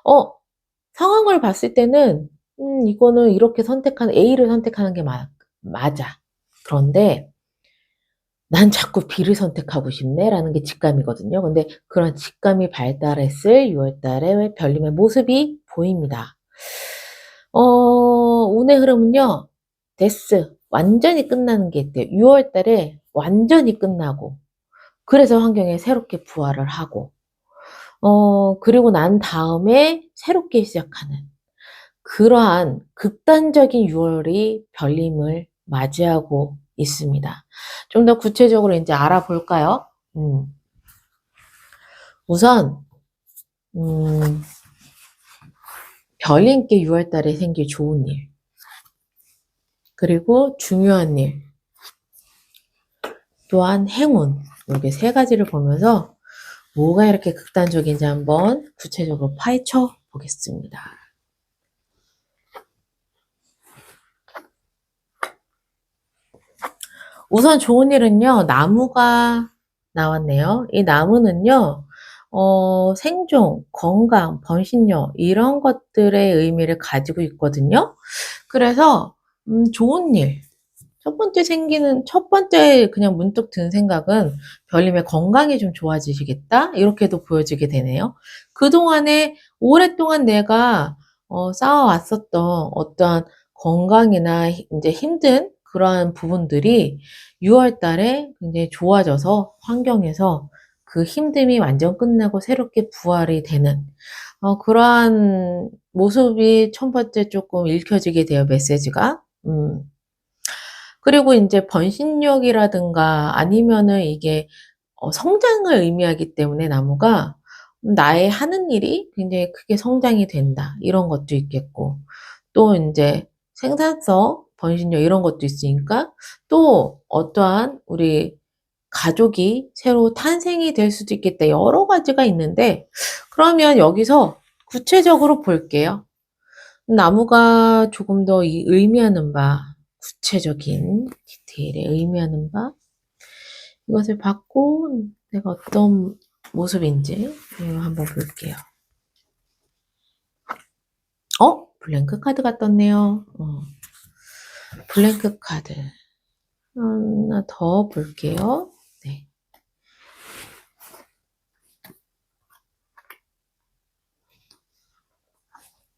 어, 상황을 봤을 때는, 이거는 이렇게 A를 선택하는 게 맞아. 그런데 난 자꾸 B를 선택하고 싶네 라는 게 직감이거든요. 근데 그런 직감이 발달했을 6월 달에 별님의 모습이 보입니다. 운의 흐름은요, 데스, 완전히 끝나는 게 있대요. 6월 달에 완전히 끝나고, 그래서 환경에 새롭게 부활을 하고, 그리고 난 다음에 새롭게 시작하는 그러한 극단적인 6월이 별님을 맞이하고 있습니다. 좀 더 구체적으로 이제 알아볼까요? 우선 별님께 6월 달에 생길 좋은 일, 그리고 중요한 일, 또한 행운, 이렇게 세 가지를 보면서 뭐가 이렇게 극단적인지 한번 구체적으로 파헤쳐 보겠습니다. 우선 좋은 일은요, 나무가 나왔네요. 이 나무는요, 생존, 건강, 번식력 이런 것들의 의미를 가지고 있거든요. 그래서 좋은 일. 첫 번째 그냥 문득 든 생각은 별님의 건강이 좀 좋아지시겠다? 이렇게도 보여지게 되네요. 그동안에 오랫동안 내가 쌓아왔었던 어떠한 건강이나 이제 힘든 그러한 부분들이 6월 달에 굉장히 좋아져서 환경에서 그 힘듦이 완전 끝나고 새롭게 부활이 되는 그러한 모습이 첫 번째 조금 읽혀지게 돼요, 메시지가. 그리고 이제 번식력이라든가 아니면은 이게 성장을 의미하기 때문에 나무가 나의 하는 일이 굉장히 크게 성장이 된다. 이런 것도 있겠고. 또 이제 생산성, 번식력 이런 것도 있으니까 또 어떠한 우리 가족이 새로 탄생이 될 수도 있겠다. 여러 가지가 있는데, 그러면 여기서 구체적으로 볼게요. 나무가 조금 더 의미하는 바, 구체적인 디테일에 의미하는 바, 이것을 받고 내가 어떤 모습인지 한번 볼게요. 블랭크 카드가 떴네요. 블랭크 카드. 하나 더 볼게요. 네.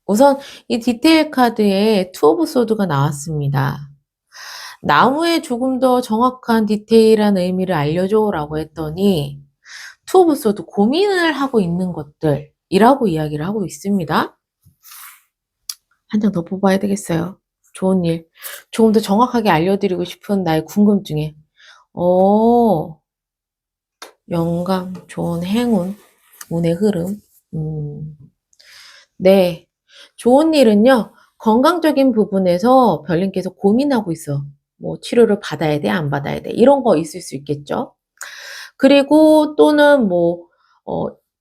우선 이 디테일 카드에 투 오브 소드가 나왔습니다. 나무에 조금 더 정확한 디테일한 의미를 알려줘 라고 했더니 투 오브 소드 고민을 하고 있는 것들이라고 이야기를 하고 있습니다. 한 장 더 뽑아야 되겠어요. 좋은 일. 조금 더 정확하게 알려드리고 싶은 나의 궁금증에 영감, 좋은 행운, 운의 흐름. 네. 좋은 일은요, 건강적인 부분에서 별님께서 고민하고 있어. 뭐, 치료를 받아야 돼, 안 받아야 돼. 이런 거 있을 수 있겠죠. 그리고 또는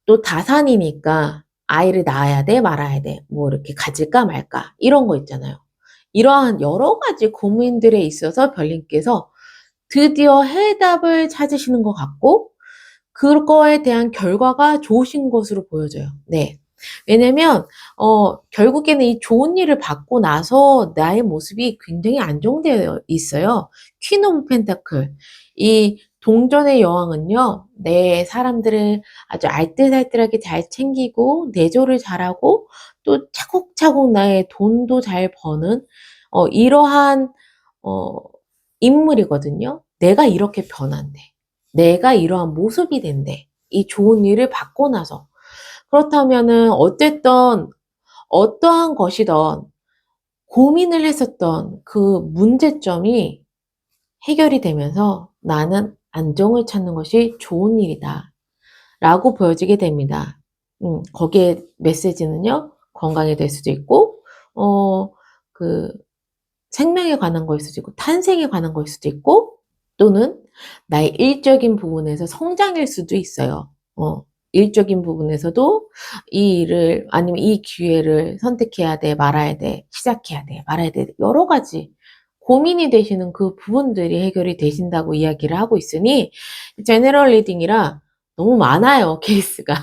또 다산이니까 아이를 낳아야 돼, 말아야 돼. 뭐, 이렇게 가질까 말까. 이런 거 있잖아요. 이러한 여러 가지 고민들에 있어서 별님께서 드디어 해답을 찾으시는 것 같고, 그거에 대한 결과가 좋으신 것으로 보여져요. 네. 왜냐면, 결국에는 이 좋은 일을 받고 나서 나의 모습이 굉장히 안정되어 있어요. 퀸 오브 펜타클. 이 동전의 여왕은요, 내 사람들을 아주 알뜰살뜰하게 잘 챙기고, 내조를 잘하고, 또 차곡차곡 나의 돈도 잘 버는, 이러한, 인물이거든요. 내가 이렇게 변한대. 내가 이러한 모습이 된대. 이 좋은 일을 받고 나서. 그렇다면은 어쨌든 어떠한 것이든 고민을 했었던 그 문제점이 해결이 되면서 나는 안정을 찾는 것이 좋은 일이다 라고 보여지게 됩니다. 거기에 메시지는요, 건강이 될 수도 있고, 그 생명에 관한 거일 수도 있고, 탄생에 관한 거일 수도 있고, 또는 나의 일적인 부분에서 성장일 수도 있어요. 일적인 부분에서도 이 일을, 아니면 이 기회를 선택해야 돼, 말아야 돼, 시작해야 돼, 말아야 돼, 여러 가지 고민이 되시는 그 부분들이 해결이 되신다고 이야기를 하고 있으니, 제너럴 리딩이라 너무 많아요, 케이스가.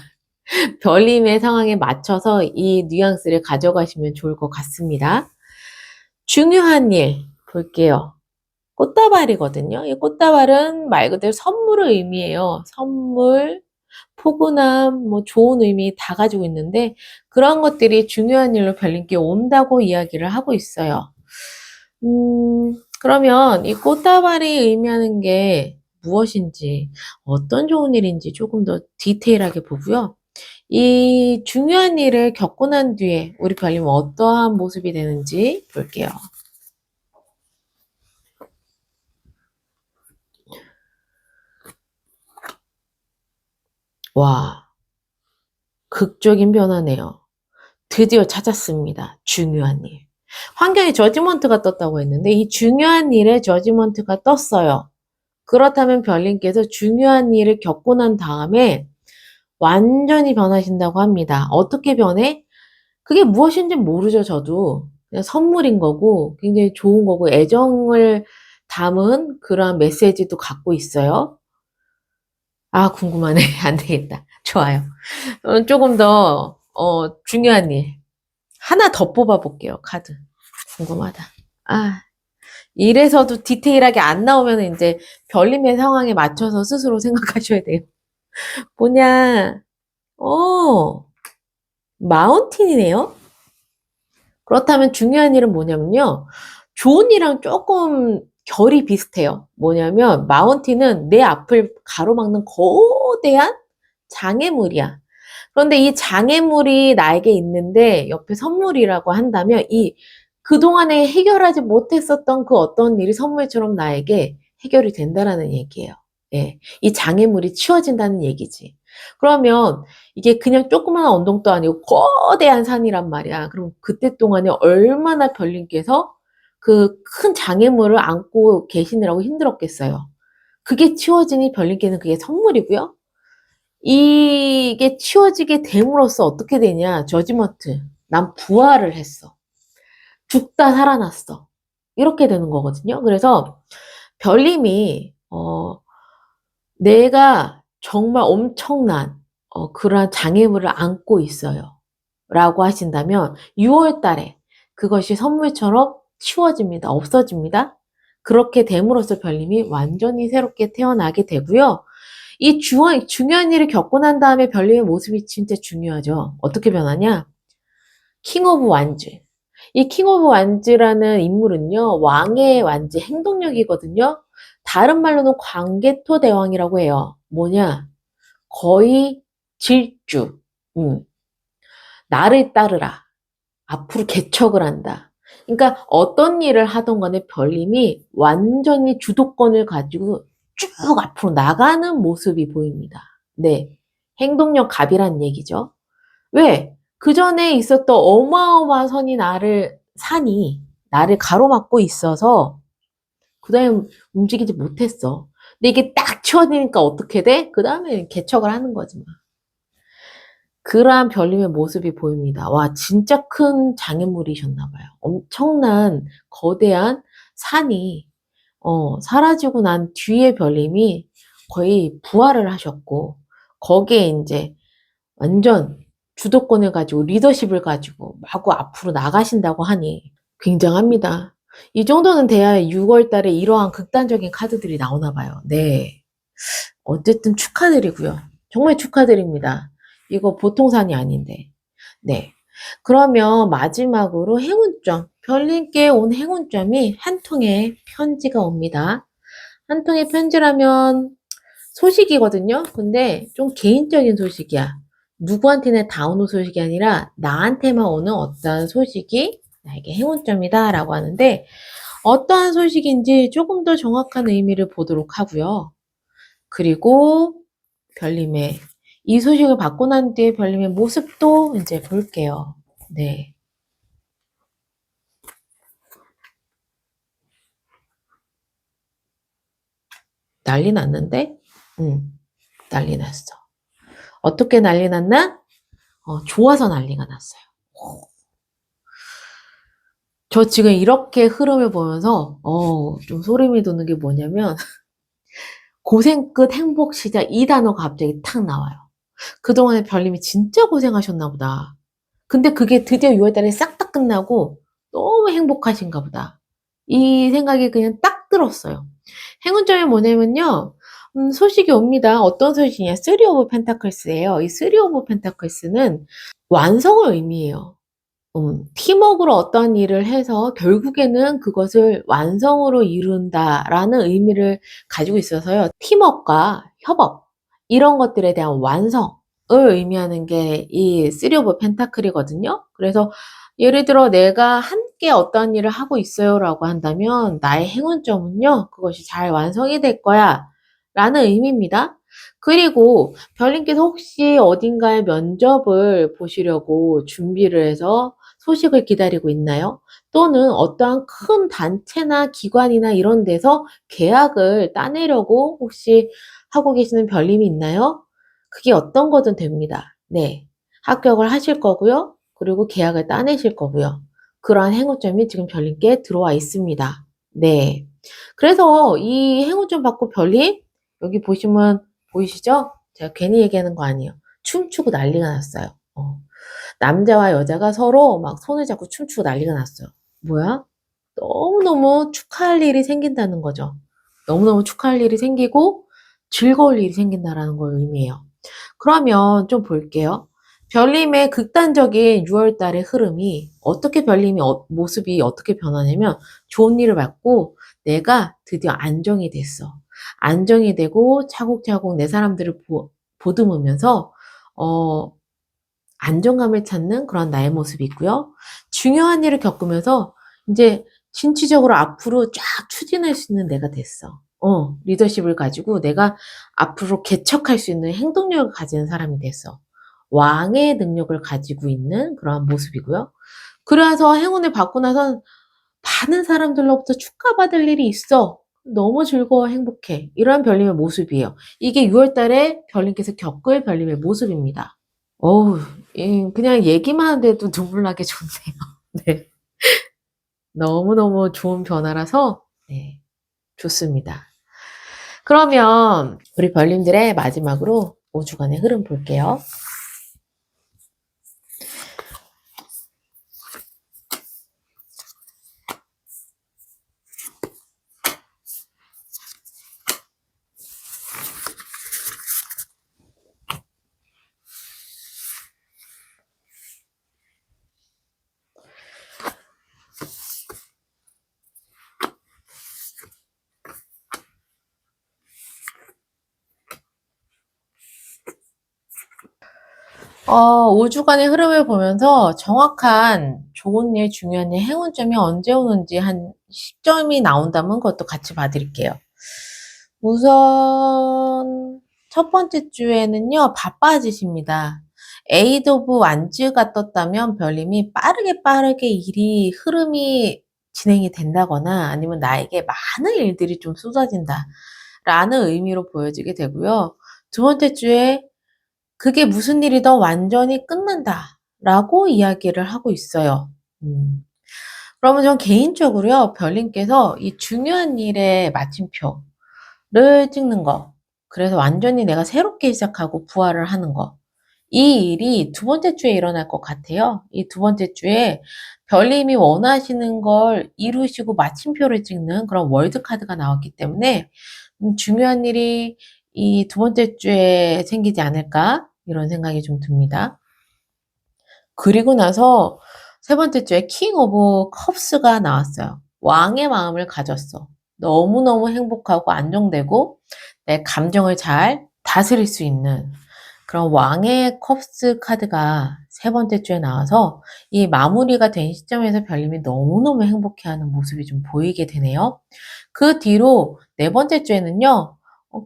별님의 상황에 맞춰서 이 뉘앙스를 가져가시면 좋을 것 같습니다. 중요한 일 볼게요. 꽃다발이거든요. 이 꽃다발은 말 그대로 선물을 의미해요. 선물, 포근함, 뭐 좋은 의미 다 가지고 있는데 그런 것들이 중요한 일로 별님께 온다고 이야기를 하고 있어요. 그러면 이 꽃다발이 의미하는 게 무엇인지, 어떤 좋은 일인지 조금 더 디테일하게 보고요. 이 중요한 일을 겪고 난 뒤에 우리 별님은 어떠한 모습이 되는지 볼게요. 와, 극적인 변화네요. 드디어 찾았습니다. 중요한 일. 환경에 저지먼트가 떴다고 했는데 이 중요한 일에 저지먼트가 떴어요. 그렇다면 별님께서 중요한 일을 겪고 난 다음에 완전히 변하신다고 합니다. 어떻게 변해? 그게 무엇인지 모르죠, 저도. 그냥 선물인 거고 굉장히 좋은 거고 애정을 담은 그러한 메시지도 갖고 있어요. 아, 궁금하네. 안 되겠다. 좋아요. 조금 더 중요한 일. 하나 더 뽑아볼게요, 카드. 궁금하다. 아, 이래서도 디테일하게 안 나오면 이제 별님의 상황에 맞춰서 스스로 생각하셔야 돼요. 뭐냐, 마운틴이네요? 그렇다면 중요한 일은 뭐냐면요. 좋은 일이랑 조금 결이 비슷해요. 뭐냐면, 마운틴은 내 앞을 가로막는 거대한 장애물이야. 그런데 이 장애물이 나에게 있는데 옆에 선물이라고 한다면 그동안에 해결하지 못했었던 그 어떤 일이 선물처럼 나에게 해결이 된다라는 얘기예요. 예. 이 장애물이 치워진다는 얘기지. 그러면 이게 그냥 조그마한 언덕도 아니고 거대한 산이란 말이야. 그럼 그때 동안에 얼마나 별님께서 그 큰 장애물을 안고 계시느라고 힘들었겠어요. 그게 치워지니 별님께는 그게 선물이고요. 이게 치워지게 됨으로써 어떻게 되냐? 저지먼트. 난 부활을 했어. 죽다 살아났어. 이렇게 되는 거거든요. 그래서 별님이 내가 정말 엄청난 그러한 장애물을 안고 있어요. 라고 하신다면 6월 달에 그것이 선물처럼 치워집니다. 없어집니다. 그렇게 됨으로써 별님이 완전히 새롭게 태어나게 되고요. 이 중요한 일을 겪고 난 다음에 별님의 모습이 진짜 중요하죠. 어떻게 변하냐? 킹 오브 완즈. 이 킹 오브 완즈라는 인물은요, 왕의 완즈, 행동력이거든요. 다른 말로는 광개토 대왕이라고 해요. 뭐냐? 거의 질주. 나를 따르라. 앞으로 개척을 한다. 그러니까 어떤 일을 하던 간에 별님이 완전히 주도권을 가지고 쭉 앞으로 나가는 모습이 보입니다. 네. 행동력 갑이란 얘기죠. 왜? 그 전에 있었던 어마어마한 산이 나를 가로막고 있어서 그 다음에 움직이지 못했어. 근데 이게 딱 치워지니까 어떻게 돼? 그 다음에 개척을 하는 거지. 그러한 별님의 모습이 보입니다. 와, 진짜 큰 장애물이셨나 봐요. 엄청난 거대한 산이 사라지고 난 뒤에 별님이 거의 부활을 하셨고 거기에 이제 완전 주도권을 가지고 리더십을 가지고 마구 앞으로 나가신다고 하니 굉장합니다. 이 정도는 돼야 6월 달에 이러한 극단적인 카드들이 나오나 봐요. 네. 어쨌든 축하드리고요. 정말 축하드립니다. 이거 보통 산이 아닌데. 네. 그러면 마지막으로 행운점. 별님께 온 행운점이 한 통의 편지가 옵니다. 한 통의 편지라면 소식이거든요. 근데 좀 개인적인 소식이야. 누구한테나 다 오는 소식이 아니라 나한테만 오는 어떤 소식이 나에게 행운점이다 라고 하는데 어떠한 소식인지 조금 더 정확한 의미를 보도록 하고요. 그리고 별님의 이 소식을 받고 난 뒤에 별님의 모습도 이제 볼게요. 네. 난리 났는데? 난리 났어. 어떻게 난리 났나? 좋아서 난리가 났어요. 저 지금 이렇게 흐름을 보면서 좀 소름이 돋는 게 뭐냐면 고생 끝 행복 시작 이 단어가 갑자기 탁 나와요. 그동안에 별님이 진짜 고생하셨나 보다. 근데 그게 드디어 6월 달에 싹 다 끝나고 너무 행복하신가 보다. 이 생각이 그냥 딱 들었어요. 행운점이 뭐냐면요. 소식이 옵니다. 어떤 소식이냐? 3 오브 펜타클스예요. 이 3 오브 펜타클스는 완성을 의미해요. 팀워크로 어떤 일을 해서 결국에는 그것을 완성으로 이룬다라는 의미를 가지고 있어서요. 팀워크와 협업 이런 것들에 대한 완성을 의미하는 게 이 3 오브 펜타클이거든요. 그래서 예를 들어 내가 함께 어떤 일을 하고 있어요라고 한다면 나의 행운점은요. 그것이 잘 완성이 될 거야 라는 의미입니다. 그리고 별님께서 혹시 어딘가에 면접을 보시려고 준비를 해서 소식을 기다리고 있나요? 또는 어떠한 큰 단체나 기관이나 이런 데서 계약을 따내려고 혹시 하고 계시는 별님이 있나요? 그게 어떤 거든 됩니다. 네. 합격을 하실 거고요. 그리고 계약을 따내실 거고요. 그러한 행운점이 지금 별님께 들어와 있습니다. 네. 그래서 이 행운점 받고 별님 여기 보시면 보이시죠? 제가 괜히 얘기하는 거 아니에요. 춤추고 난리가 났어요. 남자와 여자가 서로 막 손을 잡고 춤추고 난리가 났어요. 뭐야? 너무너무 축하할 일이 생긴다는 거죠. 너무너무 축하할 일이 생기고 즐거울 일이 생긴다라는 걸 의미해요. 그러면 좀 볼게요. 별님의 극단적인 6월 달의 흐름이 어떻게 별님이 모습이 어떻게 변하냐면 좋은 일을 받고 내가 드디어 안정이 됐어. 안정이 되고 차곡차곡 내 사람들을 보듬으면서 안정감을 찾는 그런 나의 모습이 있고요. 중요한 일을 겪으면서 이제 진취적으로 앞으로 쫙 추진할 수 있는 내가 됐어. 리더십을 가지고 내가 앞으로 개척할 수 있는 행동력을 가지는 사람이 됐어. 왕의 능력을 가지고 있는 그러한 모습이고요. 그래서 행운을 받고 나선 많은 사람들로부터 축하받을 일이 있어. 너무 즐거워 행복해. 이런 별님의 모습이에요. 이게 6월 달에 별님께서 겪을 별님의 모습입니다. 어우, 그냥 얘기만 하는데도 눈물 나게 좋네요. 네. 너무너무 좋은 변화라서, 네, 좋습니다. 그러면 우리 별님들의 마지막으로 5주간의 흐름 볼게요. 어, 5주간의 흐름을 보면서 정확한 좋은 일, 중요한 일, 행운점이 언제 오는지 한 시점이 나온다면 그것도 같이 봐드릴게요. 우선 첫 번째 주에는요, 바빠지십니다. 에이드 오브 완즈가 떴다면 별님이 빠르게 일이 흐름이 진행이 된다거나 아니면 나에게 많은 일들이 좀 쏟아진다 라는 의미로 보여지게 되고요. 두 번째 주에 그게 무슨 일이든 완전히 끝난다 라고 이야기를 하고 있어요. 그러면 전 개인적으로요, 별님께서 이 중요한 일의 마침표를 찍는 거, 그래서 완전히 내가 새롭게 시작하고 부활을 하는 거, 이 일이 두 번째 주에 일어날 것 같아요. 이 두 번째 주에 별님이 원하시는 걸 이루시고 마침표를 찍는 그런 월드카드가 나왔기 때문에 중요한 일이 이 두 번째 주에 생기지 않을까 이런 생각이 좀 듭니다. 그리고 나서 세 번째 주에 킹 오브 컵스가 나왔어요. 왕의 마음을 가졌어. 너무너무 행복하고 안정되고 내 감정을 잘 다스릴 수 있는 그런 왕의 컵스 카드가 세 번째 주에 나와서 이 마무리가 된 시점에서 별님이 너무너무 행복해하는 모습이 좀 보이게 되네요. 그 뒤로 네 번째 주에는요,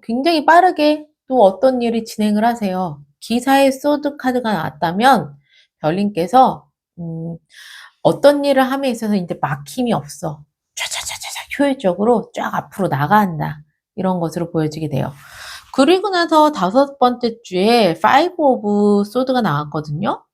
굉장히 빠르게 또 어떤 일이 진행을 하세요. 기사의 소드 카드가 나왔다면 별님께서 어떤 일을 함에 있어서 이제 막힘이 없어. 촤촤촤촤 효율적으로 쫙 앞으로 나간다. 이런 것으로 보여지게 돼요. 그리고 나서 다섯 번째 주에 파이브 오브 소드가 나왔거든요.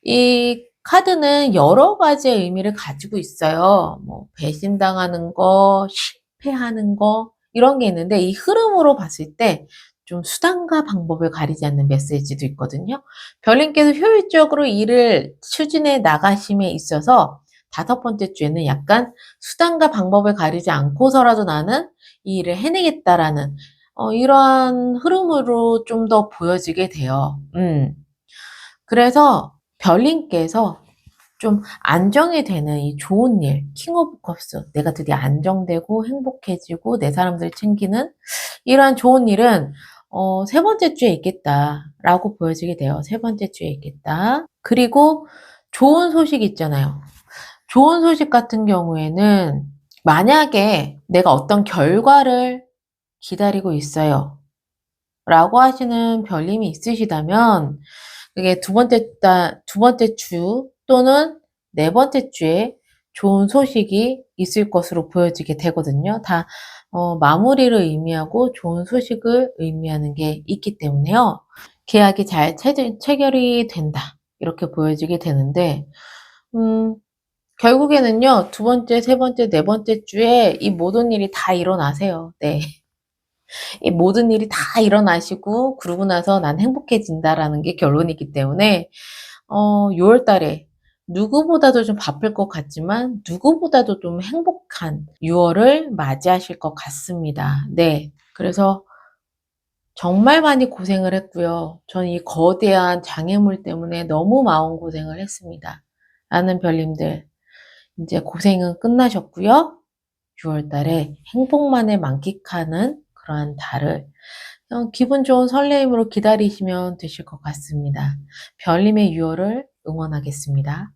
이 카드는 여러 가지의 의미를 가지고 있어요. 뭐 배신당하는 거, 실패하는 거 이런 게 있는데 이 흐름으로 봤을 때 좀 수단과 방법을 가리지 않는 메시지도 있거든요. 별님께서 효율적으로 일을 추진해 나가심에 있어서 다섯 번째 주에는 약간 수단과 방법을 가리지 않고서라도 나는 이 일을 해내겠다라는 이러한 흐름으로 좀 더 보여지게 돼요. 그래서 별님께서 좀 안정이 되는 이 좋은 일, 킹 오브 컵스, 내가 드디어 안정되고 행복해지고 내 사람들 챙기는 이러한 좋은 일은 세 번째 주에 있겠다라고 보여지게 돼요. 세 번째 주에 있겠다. 그리고 좋은 소식 있잖아요. 좋은 소식 같은 경우에는 만약에 내가 어떤 결과를 기다리고 있어요. 라고 하시는 별님이 있으시다면 그게 두 번째 주 또는 네 번째 주에 좋은 소식이 있을 것으로 보여지게 되거든요. 다 마무리를 의미하고 좋은 소식을 의미하는 게 있기 때문에요. 계약이 잘 체결이 된다. 이렇게 보여지게 되는데 결국에는요. 두 번째, 세 번째, 네 번째 주에 이 모든 일이 다 일어나세요. 네. 이 모든 일이 다 일어나시고 그러고 나서 난 행복해진다라는 게 결론이기 때문에 6월 달에 누구보다도 좀 바쁠 것 같지만 누구보다도 좀 행복한 6월을 맞이하실 것 같습니다. 네. 그래서 정말 많이 고생을 했고요. 전 이 거대한 장애물 때문에 너무 마음고생을 했습니다. 라는 별님들, 이제 고생은 끝나셨고요. 6월 달에 행복만을 만끽하는 그러한 달을 기분 좋은 설레임으로 기다리시면 되실 것 같습니다. 별님의 6월을 응원하겠습니다.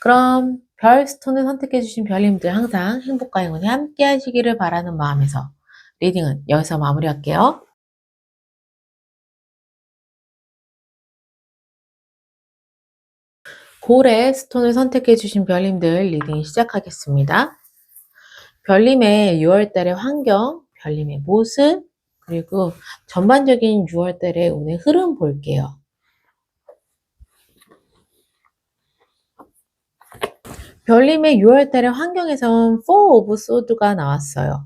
그럼 별 스톤을 선택해주신 별님들 항상 행복과 행운이 함께 하시기를 바라는 마음에서 리딩은 여기서 마무리할게요. 고래 스톤을 선택해주신 별님들 리딩 시작하겠습니다. 별님의 6월달의 환경, 별님의 모습, 그리고 전반적인 6월달의 운의 흐름 볼게요. 별님의 6월달의 환경에선 4 오브 소드가 나왔어요.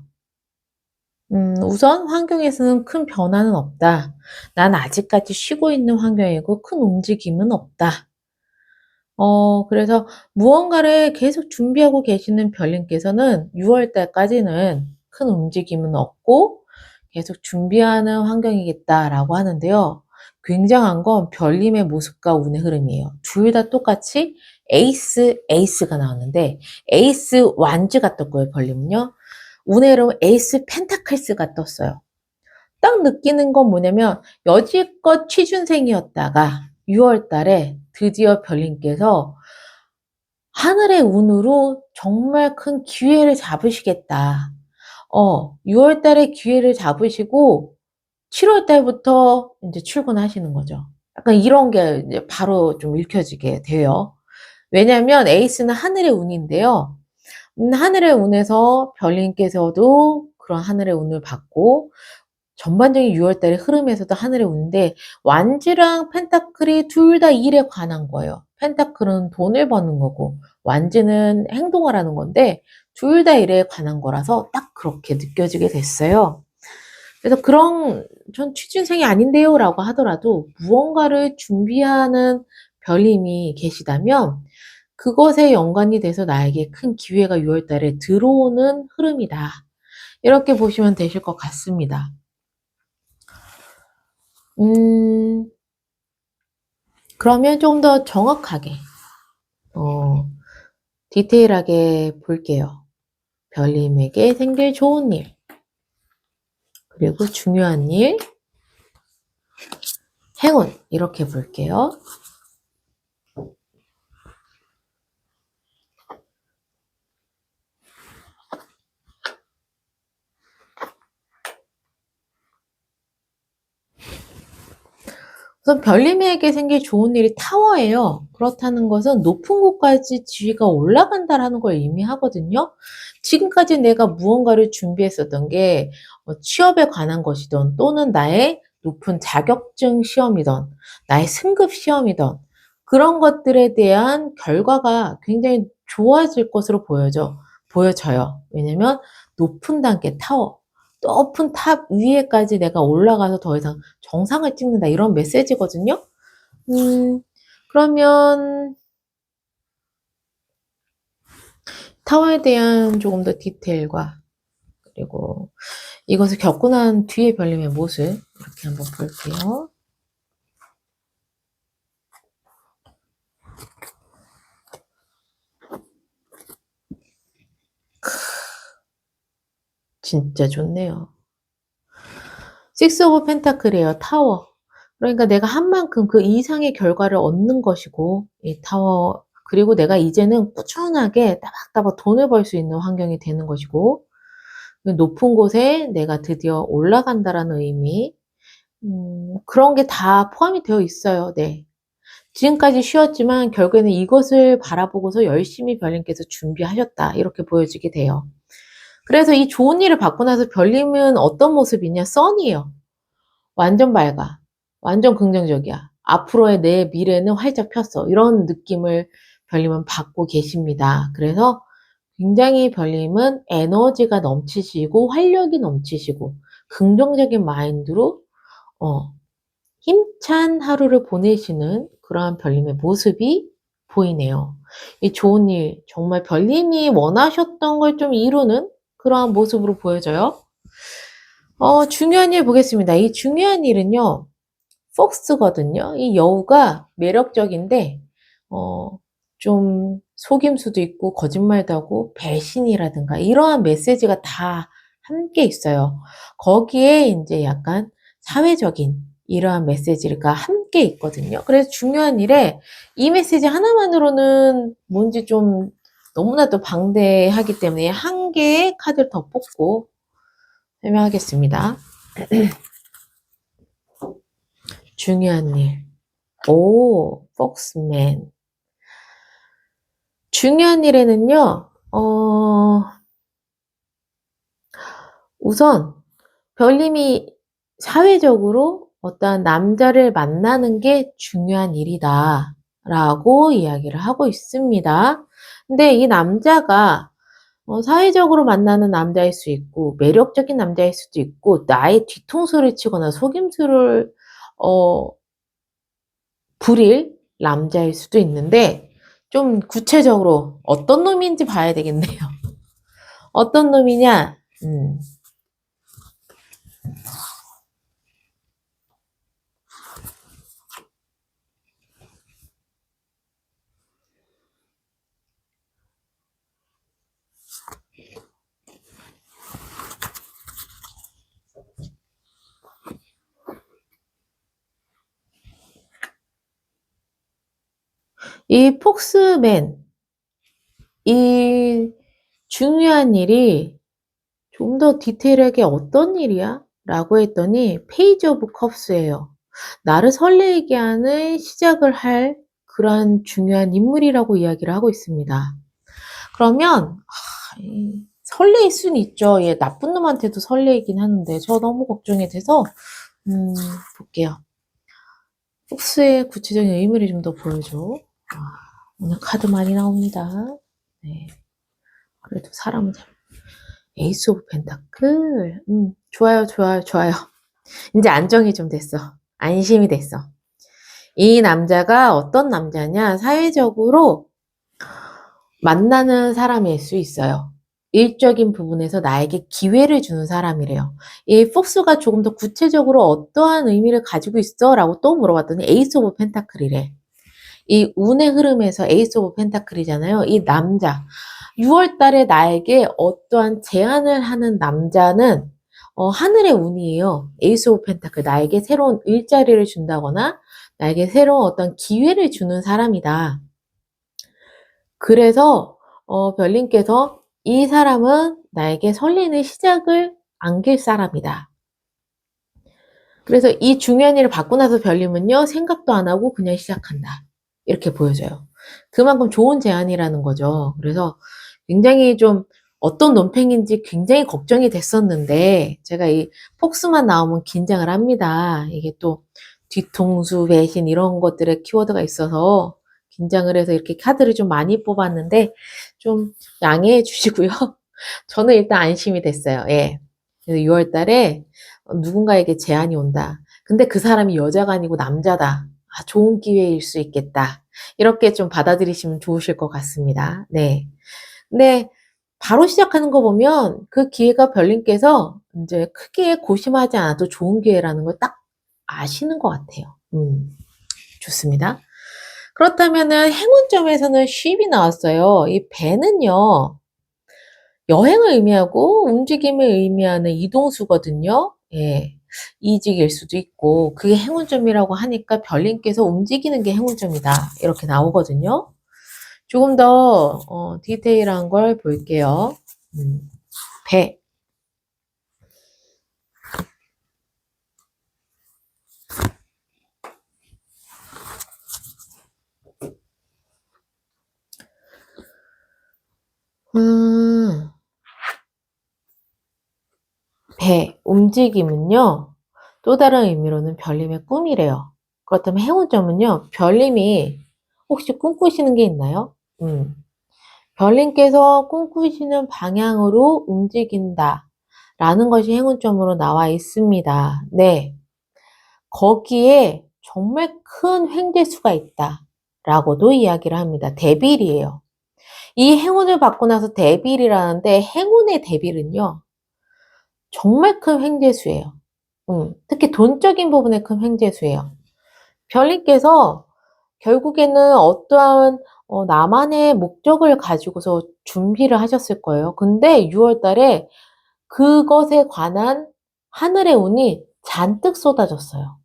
우선 환경에서는 큰 변화는 없다. 난 아직까지 쉬고 있는 환경이고 큰 움직임은 없다. 그래서 무언가를 계속 준비하고 계시는 별님께서는 6월달까지는 큰 움직임은 없고 계속 준비하는 환경이겠다라고 하는데요. 굉장한 건 별님의 모습과 운의 흐름이에요. 둘 다 똑같이 에이스가 나왔는데 에이스 완즈가 떴고요. 별님은요. 운의 흐름 에이스 펜타클스가 떴어요. 딱 느끼는 건 뭐냐면 여지껏 취준생이었다가 6월 달에 드디어 별님께서 하늘의 운으로 정말 큰 기회를 잡으시겠다. 6월 달에 기회를 잡으시고 7월 달부터 이제 출근하시는 거죠. 약간 이런 게 이제 바로 좀 읽혀지게 돼요. 왜냐면 에이스는 하늘의 운인데요. 하늘의 운에서 별님께서도 그런 하늘의 운을 받고 전반적인 6월 달의 흐름에서도 하늘의 운인데 완지랑 펜타클이 둘 다 일에 관한 거예요. 펜타클은 돈을 버는 거고 완지는 행동을 하는 건데 둘 다 일에 관한 거라서 딱 그렇게 느껴지게 됐어요. 그래서 전 취준생이 아닌데요 라고 하더라도 무언가를 준비하는 별님이 계시다면 그것에 연관이 돼서 나에게 큰 기회가 6월 달에 들어오는 흐름이다. 이렇게 보시면 되실 것 같습니다. 그러면 좀 더 정확하게, 디테일하게 볼게요. 별님에게 생길 좋은 일, 그리고 중요한 일, 행운, 이렇게 볼게요. 우선 별님에게 생길 좋은 일이 타워예요. 그렇다는 것은 높은 곳까지 지위가 올라간다라는 걸 의미하거든요. 지금까지 내가 무언가를 준비했었던 게 취업에 관한 것이든 또는 나의 높은 자격증 시험이든 나의 승급 시험이든 그런 것들에 대한 결과가 굉장히 좋아질 것으로 보여져요. 왜냐면 높은 단계 타워, 높은 탑 위에까지 내가 올라가서 더 이상 정상을 찍는다 이런 메시지거든요. 그러면 타워에 대한 조금 더 디테일과 그리고 이것을 겪고 난 뒤에 별님의 모습 이렇게 한번 볼게요. 진짜 좋네요. 식스 오브 펜타클이에요. 타워. 그러니까 내가 한 만큼 그 이상의 결과를 얻는 것이고 이 타워 그리고 내가 이제는 꾸준하게 따박따박 돈을 벌 수 있는 환경이 되는 것이고 높은 곳에 내가 드디어 올라간다라는 의미 그런 게 다 포함이 되어 있어요. 네. 지금까지 쉬었지만 결국에는 이것을 바라보고서 열심히 별님께서 준비하셨다 이렇게 보여지게 돼요. 그래서 이 좋은 일을 받고 나서 별님은 어떤 모습이냐? 선이에요. 완전 밝아. 완전 긍정적이야. 앞으로의 내 미래는 활짝 폈어. 이런 느낌을 별님은 받고 계십니다. 그래서 굉장히 별님은 에너지가 넘치시고 활력이 넘치시고 긍정적인 마인드로 힘찬 하루를 보내시는 그러한 별님의 모습이 보이네요. 이 좋은 일, 정말 별님이 원하셨던 걸 좀 이루는 그러한 모습으로 보여져요. 중요한 일 보겠습니다. 이 중요한 일은요, 폭스거든요. 이 여우가 매력적인데, 좀 속임수도 있고, 거짓말도 하고, 배신이라든가, 이러한 메시지가 다 함께 있어요. 거기에 이제 약간 사회적인 이러한 메시지가 함께 있거든요. 그래서 중요한 일에 이 메시지 하나만으로는 뭔지 좀 너무나도 방대하기 때문에 한 개의 카드를 더 뽑고 설명하겠습니다. 중요한 일. 오, 폭스맨. 중요한 일에는요, 우선 별님이 사회적으로 어떠한 남자를 만나는 게 중요한 일이다 라고 이야기를 하고 있습니다. 근데 이 남자가 사회적으로 만나는 남자일 수 있고 매력적인 남자일 수도 있고 나의 뒤통수를 치거나 속임수를 어 부릴 남자일 수도 있는데 좀 구체적으로 어떤 놈인지 봐야 되겠네요. 어떤 놈이냐? 이 폭스맨, 이 중요한 일이 좀 더 디테일하게 어떤 일이야? 라고 했더니 페이지 오브 컵스예요. 나를 설레게 하는 시작을 할 그런 중요한 인물이라고 이야기를 하고 있습니다. 그러면 설레일 수는 있죠. 얘 나쁜 놈한테도 설레이긴 하는데 저 너무 걱정이 돼서 볼게요. 폭스의 구체적인 의미를 좀 더 보여줘. 오늘 카드 많이 나옵니다. 네. 그래도 사람은 잘. 에이스 오브 펜타클. 좋아요, 좋아요, 좋아요. 이제 안정이 좀 됐어. 안심이 됐어. 이 남자가 어떤 남자냐? 사회적으로 만나는 사람일 수 있어요. 일적인 부분에서 나에게 기회를 주는 사람이래요. 이 폭스가 조금 더 구체적으로 어떠한 의미를 가지고 있어? 라고 또 물어봤더니 에이스 오브 펜타클이래. 이 운의 흐름에서 에이스 오브 펜타클이잖아요. 이 남자. 6월 달에 나에게 어떠한 제안을 하는 남자는 하늘의 운이에요. 에이스 오브 펜타클. 나에게 새로운 일자리를 준다거나 나에게 새로운 어떤 기회를 주는 사람이다. 그래서 별님께서 이 사람은 나에게 설레는 시작을 안길 사람이다. 그래서 이 중요한 일을 받고 나서 별님은요. 생각도 안 하고 그냥 시작한다. 이렇게 보여져요. 그만큼 좋은 제안이라는 거죠. 그래서 굉장히 좀 어떤 논팽인지 굉장히 걱정이 됐었는데 제가 이 폭스만 나오면 긴장을 합니다. 이게 또 뒤통수, 배신 이런 것들의 키워드가 있어서 긴장을 해서 이렇게 카드를 좀 많이 뽑았는데 좀 양해해 주시고요. 저는 일단 안심이 됐어요. 예. 그래서 6월 달에 누군가에게 제안이 온다. 근데 그 사람이 여자가 아니고 남자다. 좋은 기회일 수 있겠다. 이렇게 좀 받아들이시면 좋으실 것 같습니다. 네. 근데 바로 시작하는 거 보면 그 기회가 별님께서 이제 크게 고심하지 않아도 좋은 기회라는 걸 딱 아시는 것 같아요. 좋습니다. 그렇다면은 행운점에서는 쉽이 나왔어요. 이 배는요, 여행을 의미하고 움직임을 의미하는 이동수거든요. 예. 이직일 수도 있고, 그게 행운점이라고 하니까 별님께서 움직이는 게 행운점이다. 이렇게 나오거든요. 조금 더 디테일한 걸 볼게요. 배. 배, 움직임은요, 또 다른 의미로는 별님의 꿈이래요. 그렇다면 행운점은요, 별님이 혹시 꿈꾸시는 게 있나요? 별님께서 꿈꾸시는 방향으로 움직인다. 라는 것이 행운점으로 나와 있습니다. 네. 거기에 정말 큰 횡재수가 있다. 라고도 이야기를 합니다. 데빌이에요. 이 행운을 받고 나서 데빌이라는데 행운의 데빌은요. 정말 큰 횡재수예요. 특히 돈적인 부분에 큰 횡재수예요. 별님께서 결국에는 어떠한 나만의 목적을 가지고서 준비를 하셨을 거예요. 근데 6월 달에 그것에 관한 하늘의 운이 잔뜩 쏟아졌어요.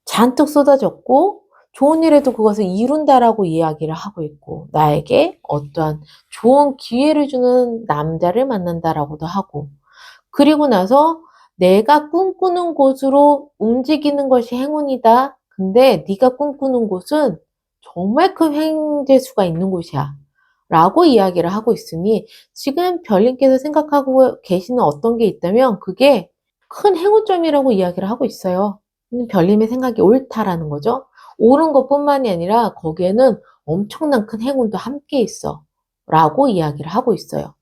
잔뜩 쏟아졌고 좋은 일에도 그것을 이룬다라고 이야기를 하고 있고 나에게 어떠한 좋은 기회를 주는 남자를 만난다라고도 하고 그리고 나서 내가 꿈꾸는 곳으로 움직이는 것이 행운이다. 근데 네가 꿈꾸는 곳은 정말 큰 횡재수가 있는 곳이야. 라고 이야기를 하고 있으니 지금 별님께서 생각하고 계시는 어떤 게 있다면 그게 큰 행운점이라고 이야기를 하고 있어요. 별님의 생각이 옳다라는 거죠. 옳은 것뿐만이 아니라 거기에는 엄청난 큰 행운도 함께 있어 라고 이야기를 하고 있어요.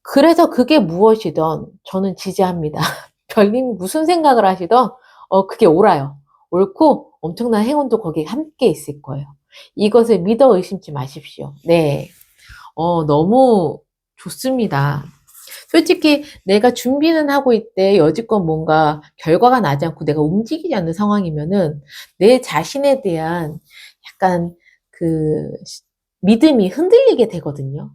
그래서 그게 무엇이든 저는 지지합니다. 별님이 무슨 생각을 하시든 그게 옳아요. 옳고 엄청난 행운도 거기에 함께 있을 거예요. 이것을 믿어 의심치 마십시오. 네. 너무 좋습니다. 솔직히 내가 준비는 하고 있대 여지껏 뭔가 결과가 나지 않고 내가 움직이지 않는 상황이면은 내 자신에 대한 약간 그 믿음이 흔들리게 되거든요.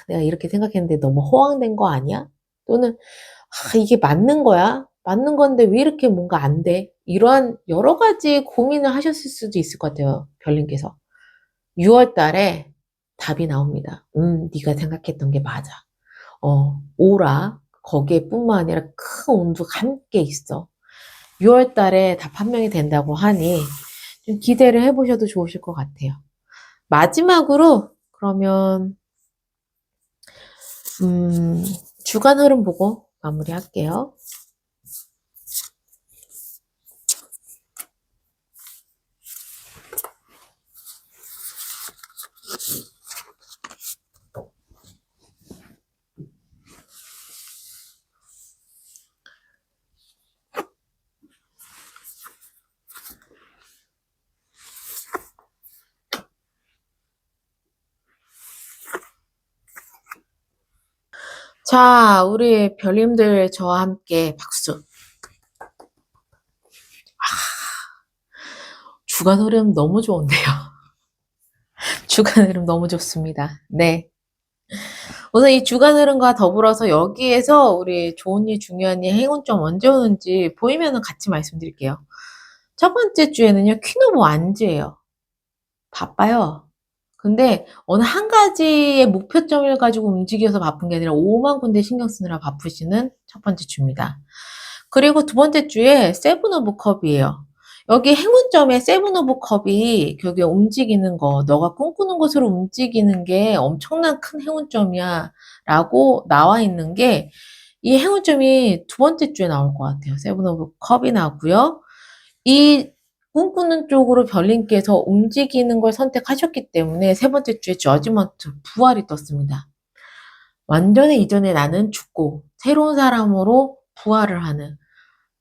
내가 이렇게 생각했는데 너무 허황된 거 아니야? 또는 이게 맞는 거야? 맞는 건데 왜 이렇게 뭔가 안 돼? 이러한 여러 가지 고민을 하셨을 수도 있을 것 같아요. 별님께서. 6월 달에 답이 나옵니다. 네가 생각했던 게 맞아. 오라. 거기에 뿐만 아니라 큰 운수가 함께 있어. 6월 달에 다 판명이 된다고 하니 좀 기대를 해보셔도 좋으실 것 같아요. 마지막으로 그러면 주간 흐름 보고 마무리할게요. 자, 우리 별님들 저와 함께 박수. 주간 흐름 너무 좋은데요. 주간 흐름 너무 좋습니다. 네. 우선 이 주간 흐름과 더불어서 여기에서 우리 좋은 일, 중요한 일, 행운점 언제 오는지 보이면은 같이 말씀드릴게요. 첫 번째 주에는요, 퀸 오브 완즈예요. 바빠요. 근데 어느 한 가지의 목표점을 가지고 움직여서 바쁜 게 아니라 5만 군데 신경 쓰느라 바쁘시는 첫 번째 주입니다. 그리고 두 번째 주에 세븐 오브 컵이에요. 여기 행운점에 세븐 오브 컵이 결국에 움직이는 거, 너가 꿈꾸는 것으로 움직이는 게 엄청난 큰 행운점이야 라고 나와 있는 게 이 행운점이 두 번째 주에 나올 것 같아요. 세븐 오브 컵이 나오고요. 이 꿈꾸는 쪽으로 별님께서 움직이는 걸 선택하셨기 때문에 세 번째 주에 저지먼트, 부활이 떴습니다. 완전히 이전에 나는 죽고 새로운 사람으로 부활을 하는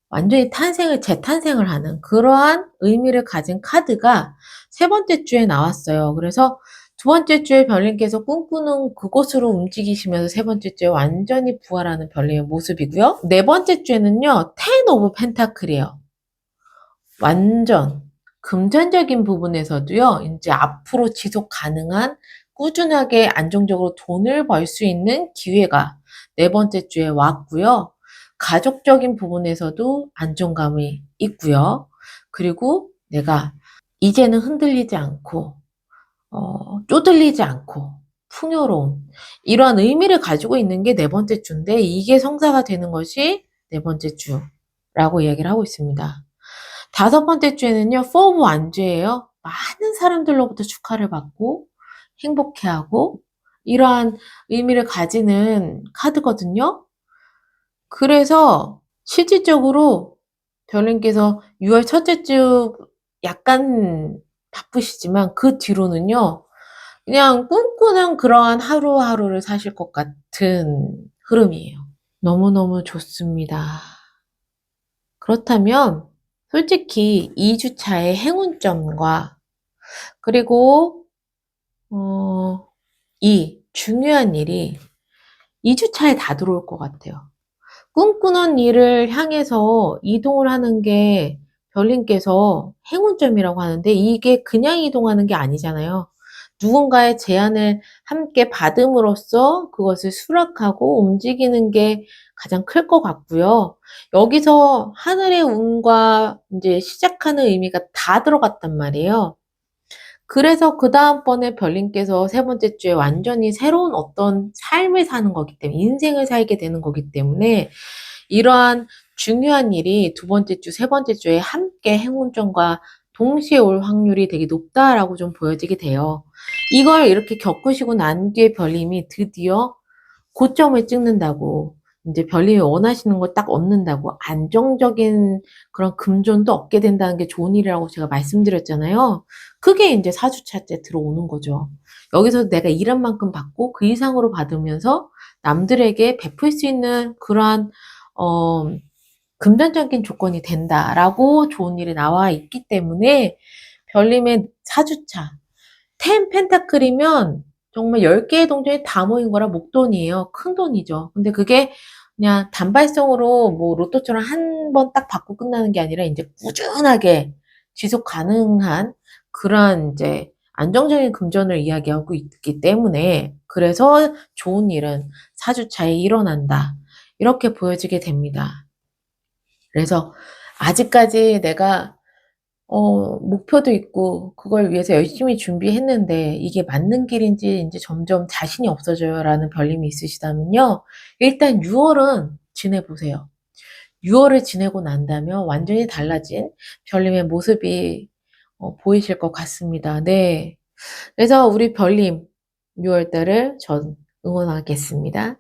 완전히 재탄생을 하는 그러한 의미를 가진 카드가 세 번째 주에 나왔어요. 그래서 두 번째 주에 별님께서 꿈꾸는 그곳으로 움직이시면서 세 번째 주에 완전히 부활하는 별님의 모습이고요. 네 번째 주에는요, 텐 오브 펜타클이에요. 완전 금전적인 부분에서도요, 이제 앞으로 지속 가능한 꾸준하게 안정적으로 돈을 벌 수 있는 기회가 네 번째 주에 왔고요. 가족적인 부분에서도 안정감이 있고요. 그리고 내가 이제는 흔들리지 않고, 쪼들리지 않고, 풍요로운, 이러한 의미를 가지고 있는 게 네 번째 주인데, 이게 성사가 되는 것이 네 번째 주라고 이야기를 하고 있습니다. 다섯 번째 주에는요, 포브 완주예요. 많은 사람들로부터 축하를 받고 행복해하고 이러한 의미를 가지는 카드거든요. 그래서 실질적으로 별님께서 6월 첫째 주 약간 바쁘시지만 그 뒤로는요, 그냥 꿈꾸는 그러한 하루하루를 사실 것 같은 흐름이에요. 너무너무 좋습니다. 그렇다면 솔직히 2주차의 행운점과 그리고 이 중요한 일이 2주차에 다 들어올 것 같아요. 꿈꾸는 일을 향해서 이동을 하는 게 별님께서 행운점이라고 하는데 이게 그냥 이동하는 게 아니잖아요. 누군가의 제안을 함께 받음으로써 그것을 수락하고 움직이는 게 가장 클 것 같고요. 여기서 하늘의 운과 이제 시작하는 의미가 다 들어갔단 말이에요. 그래서 그 다음번에 별님께서 세 번째 주에 완전히 새로운 어떤 삶을 사는 거기 때문에, 인생을 살게 되는 거기 때문에, 이러한 중요한 일이 두 번째 주, 세 번째 주에 함께 행운점과 동시에 올 확률이 되게 높다라고 좀 보여지게 돼요. 이걸 이렇게 겪으시고 난 뒤에 별님이 드디어 고점을 찍는다고, 이제 별님이 원하시는 걸 딱 얻는다고, 안정적인 그런 금전도 얻게 된다는 게 좋은 일이라고 제가 말씀드렸잖아요. 그게 이제 사주차때 들어오는 거죠. 여기서 내가 일한 만큼 받고 그 이상으로 받으면서 남들에게 베풀 수 있는 그러한 어, 금전적인 조건이 된다라고 좋은 일이 나와 있기 때문에 별님의 사주차, 10 펜타클이면 정말 10개의 동전이 다 모인 거라 목돈이에요. 큰 돈이죠. 근데 그게 그냥 단발성으로 뭐 로또처럼 한 번 딱 받고 끝나는 게 아니라 이제 꾸준하게 지속 가능한 그런 이제 안정적인 금전을 이야기하고 있기 때문에, 그래서 좋은 일은 사주차에 일어난다, 이렇게 보여지게 됩니다. 그래서 아직까지 내가 목표도 있고 그걸 위해서 열심히 준비했는데 이게 맞는 길인지 이제 점점 자신이 없어져요라는 별님이 있으시다면요. 일단 6월은 지내보세요. 6월을 지내고 난다면 완전히 달라진 별님의 모습이 보이실 것 같습니다. 네. 그래서 우리 별님 6월 달을 전 응원하겠습니다.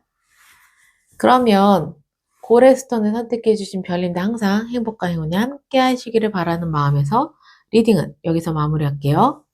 그러면 고래스톤을 선택해 주신 별님도 항상 행복과 행운이 함께 하시기를 바라는 마음에서 리딩은 여기서 마무리할게요.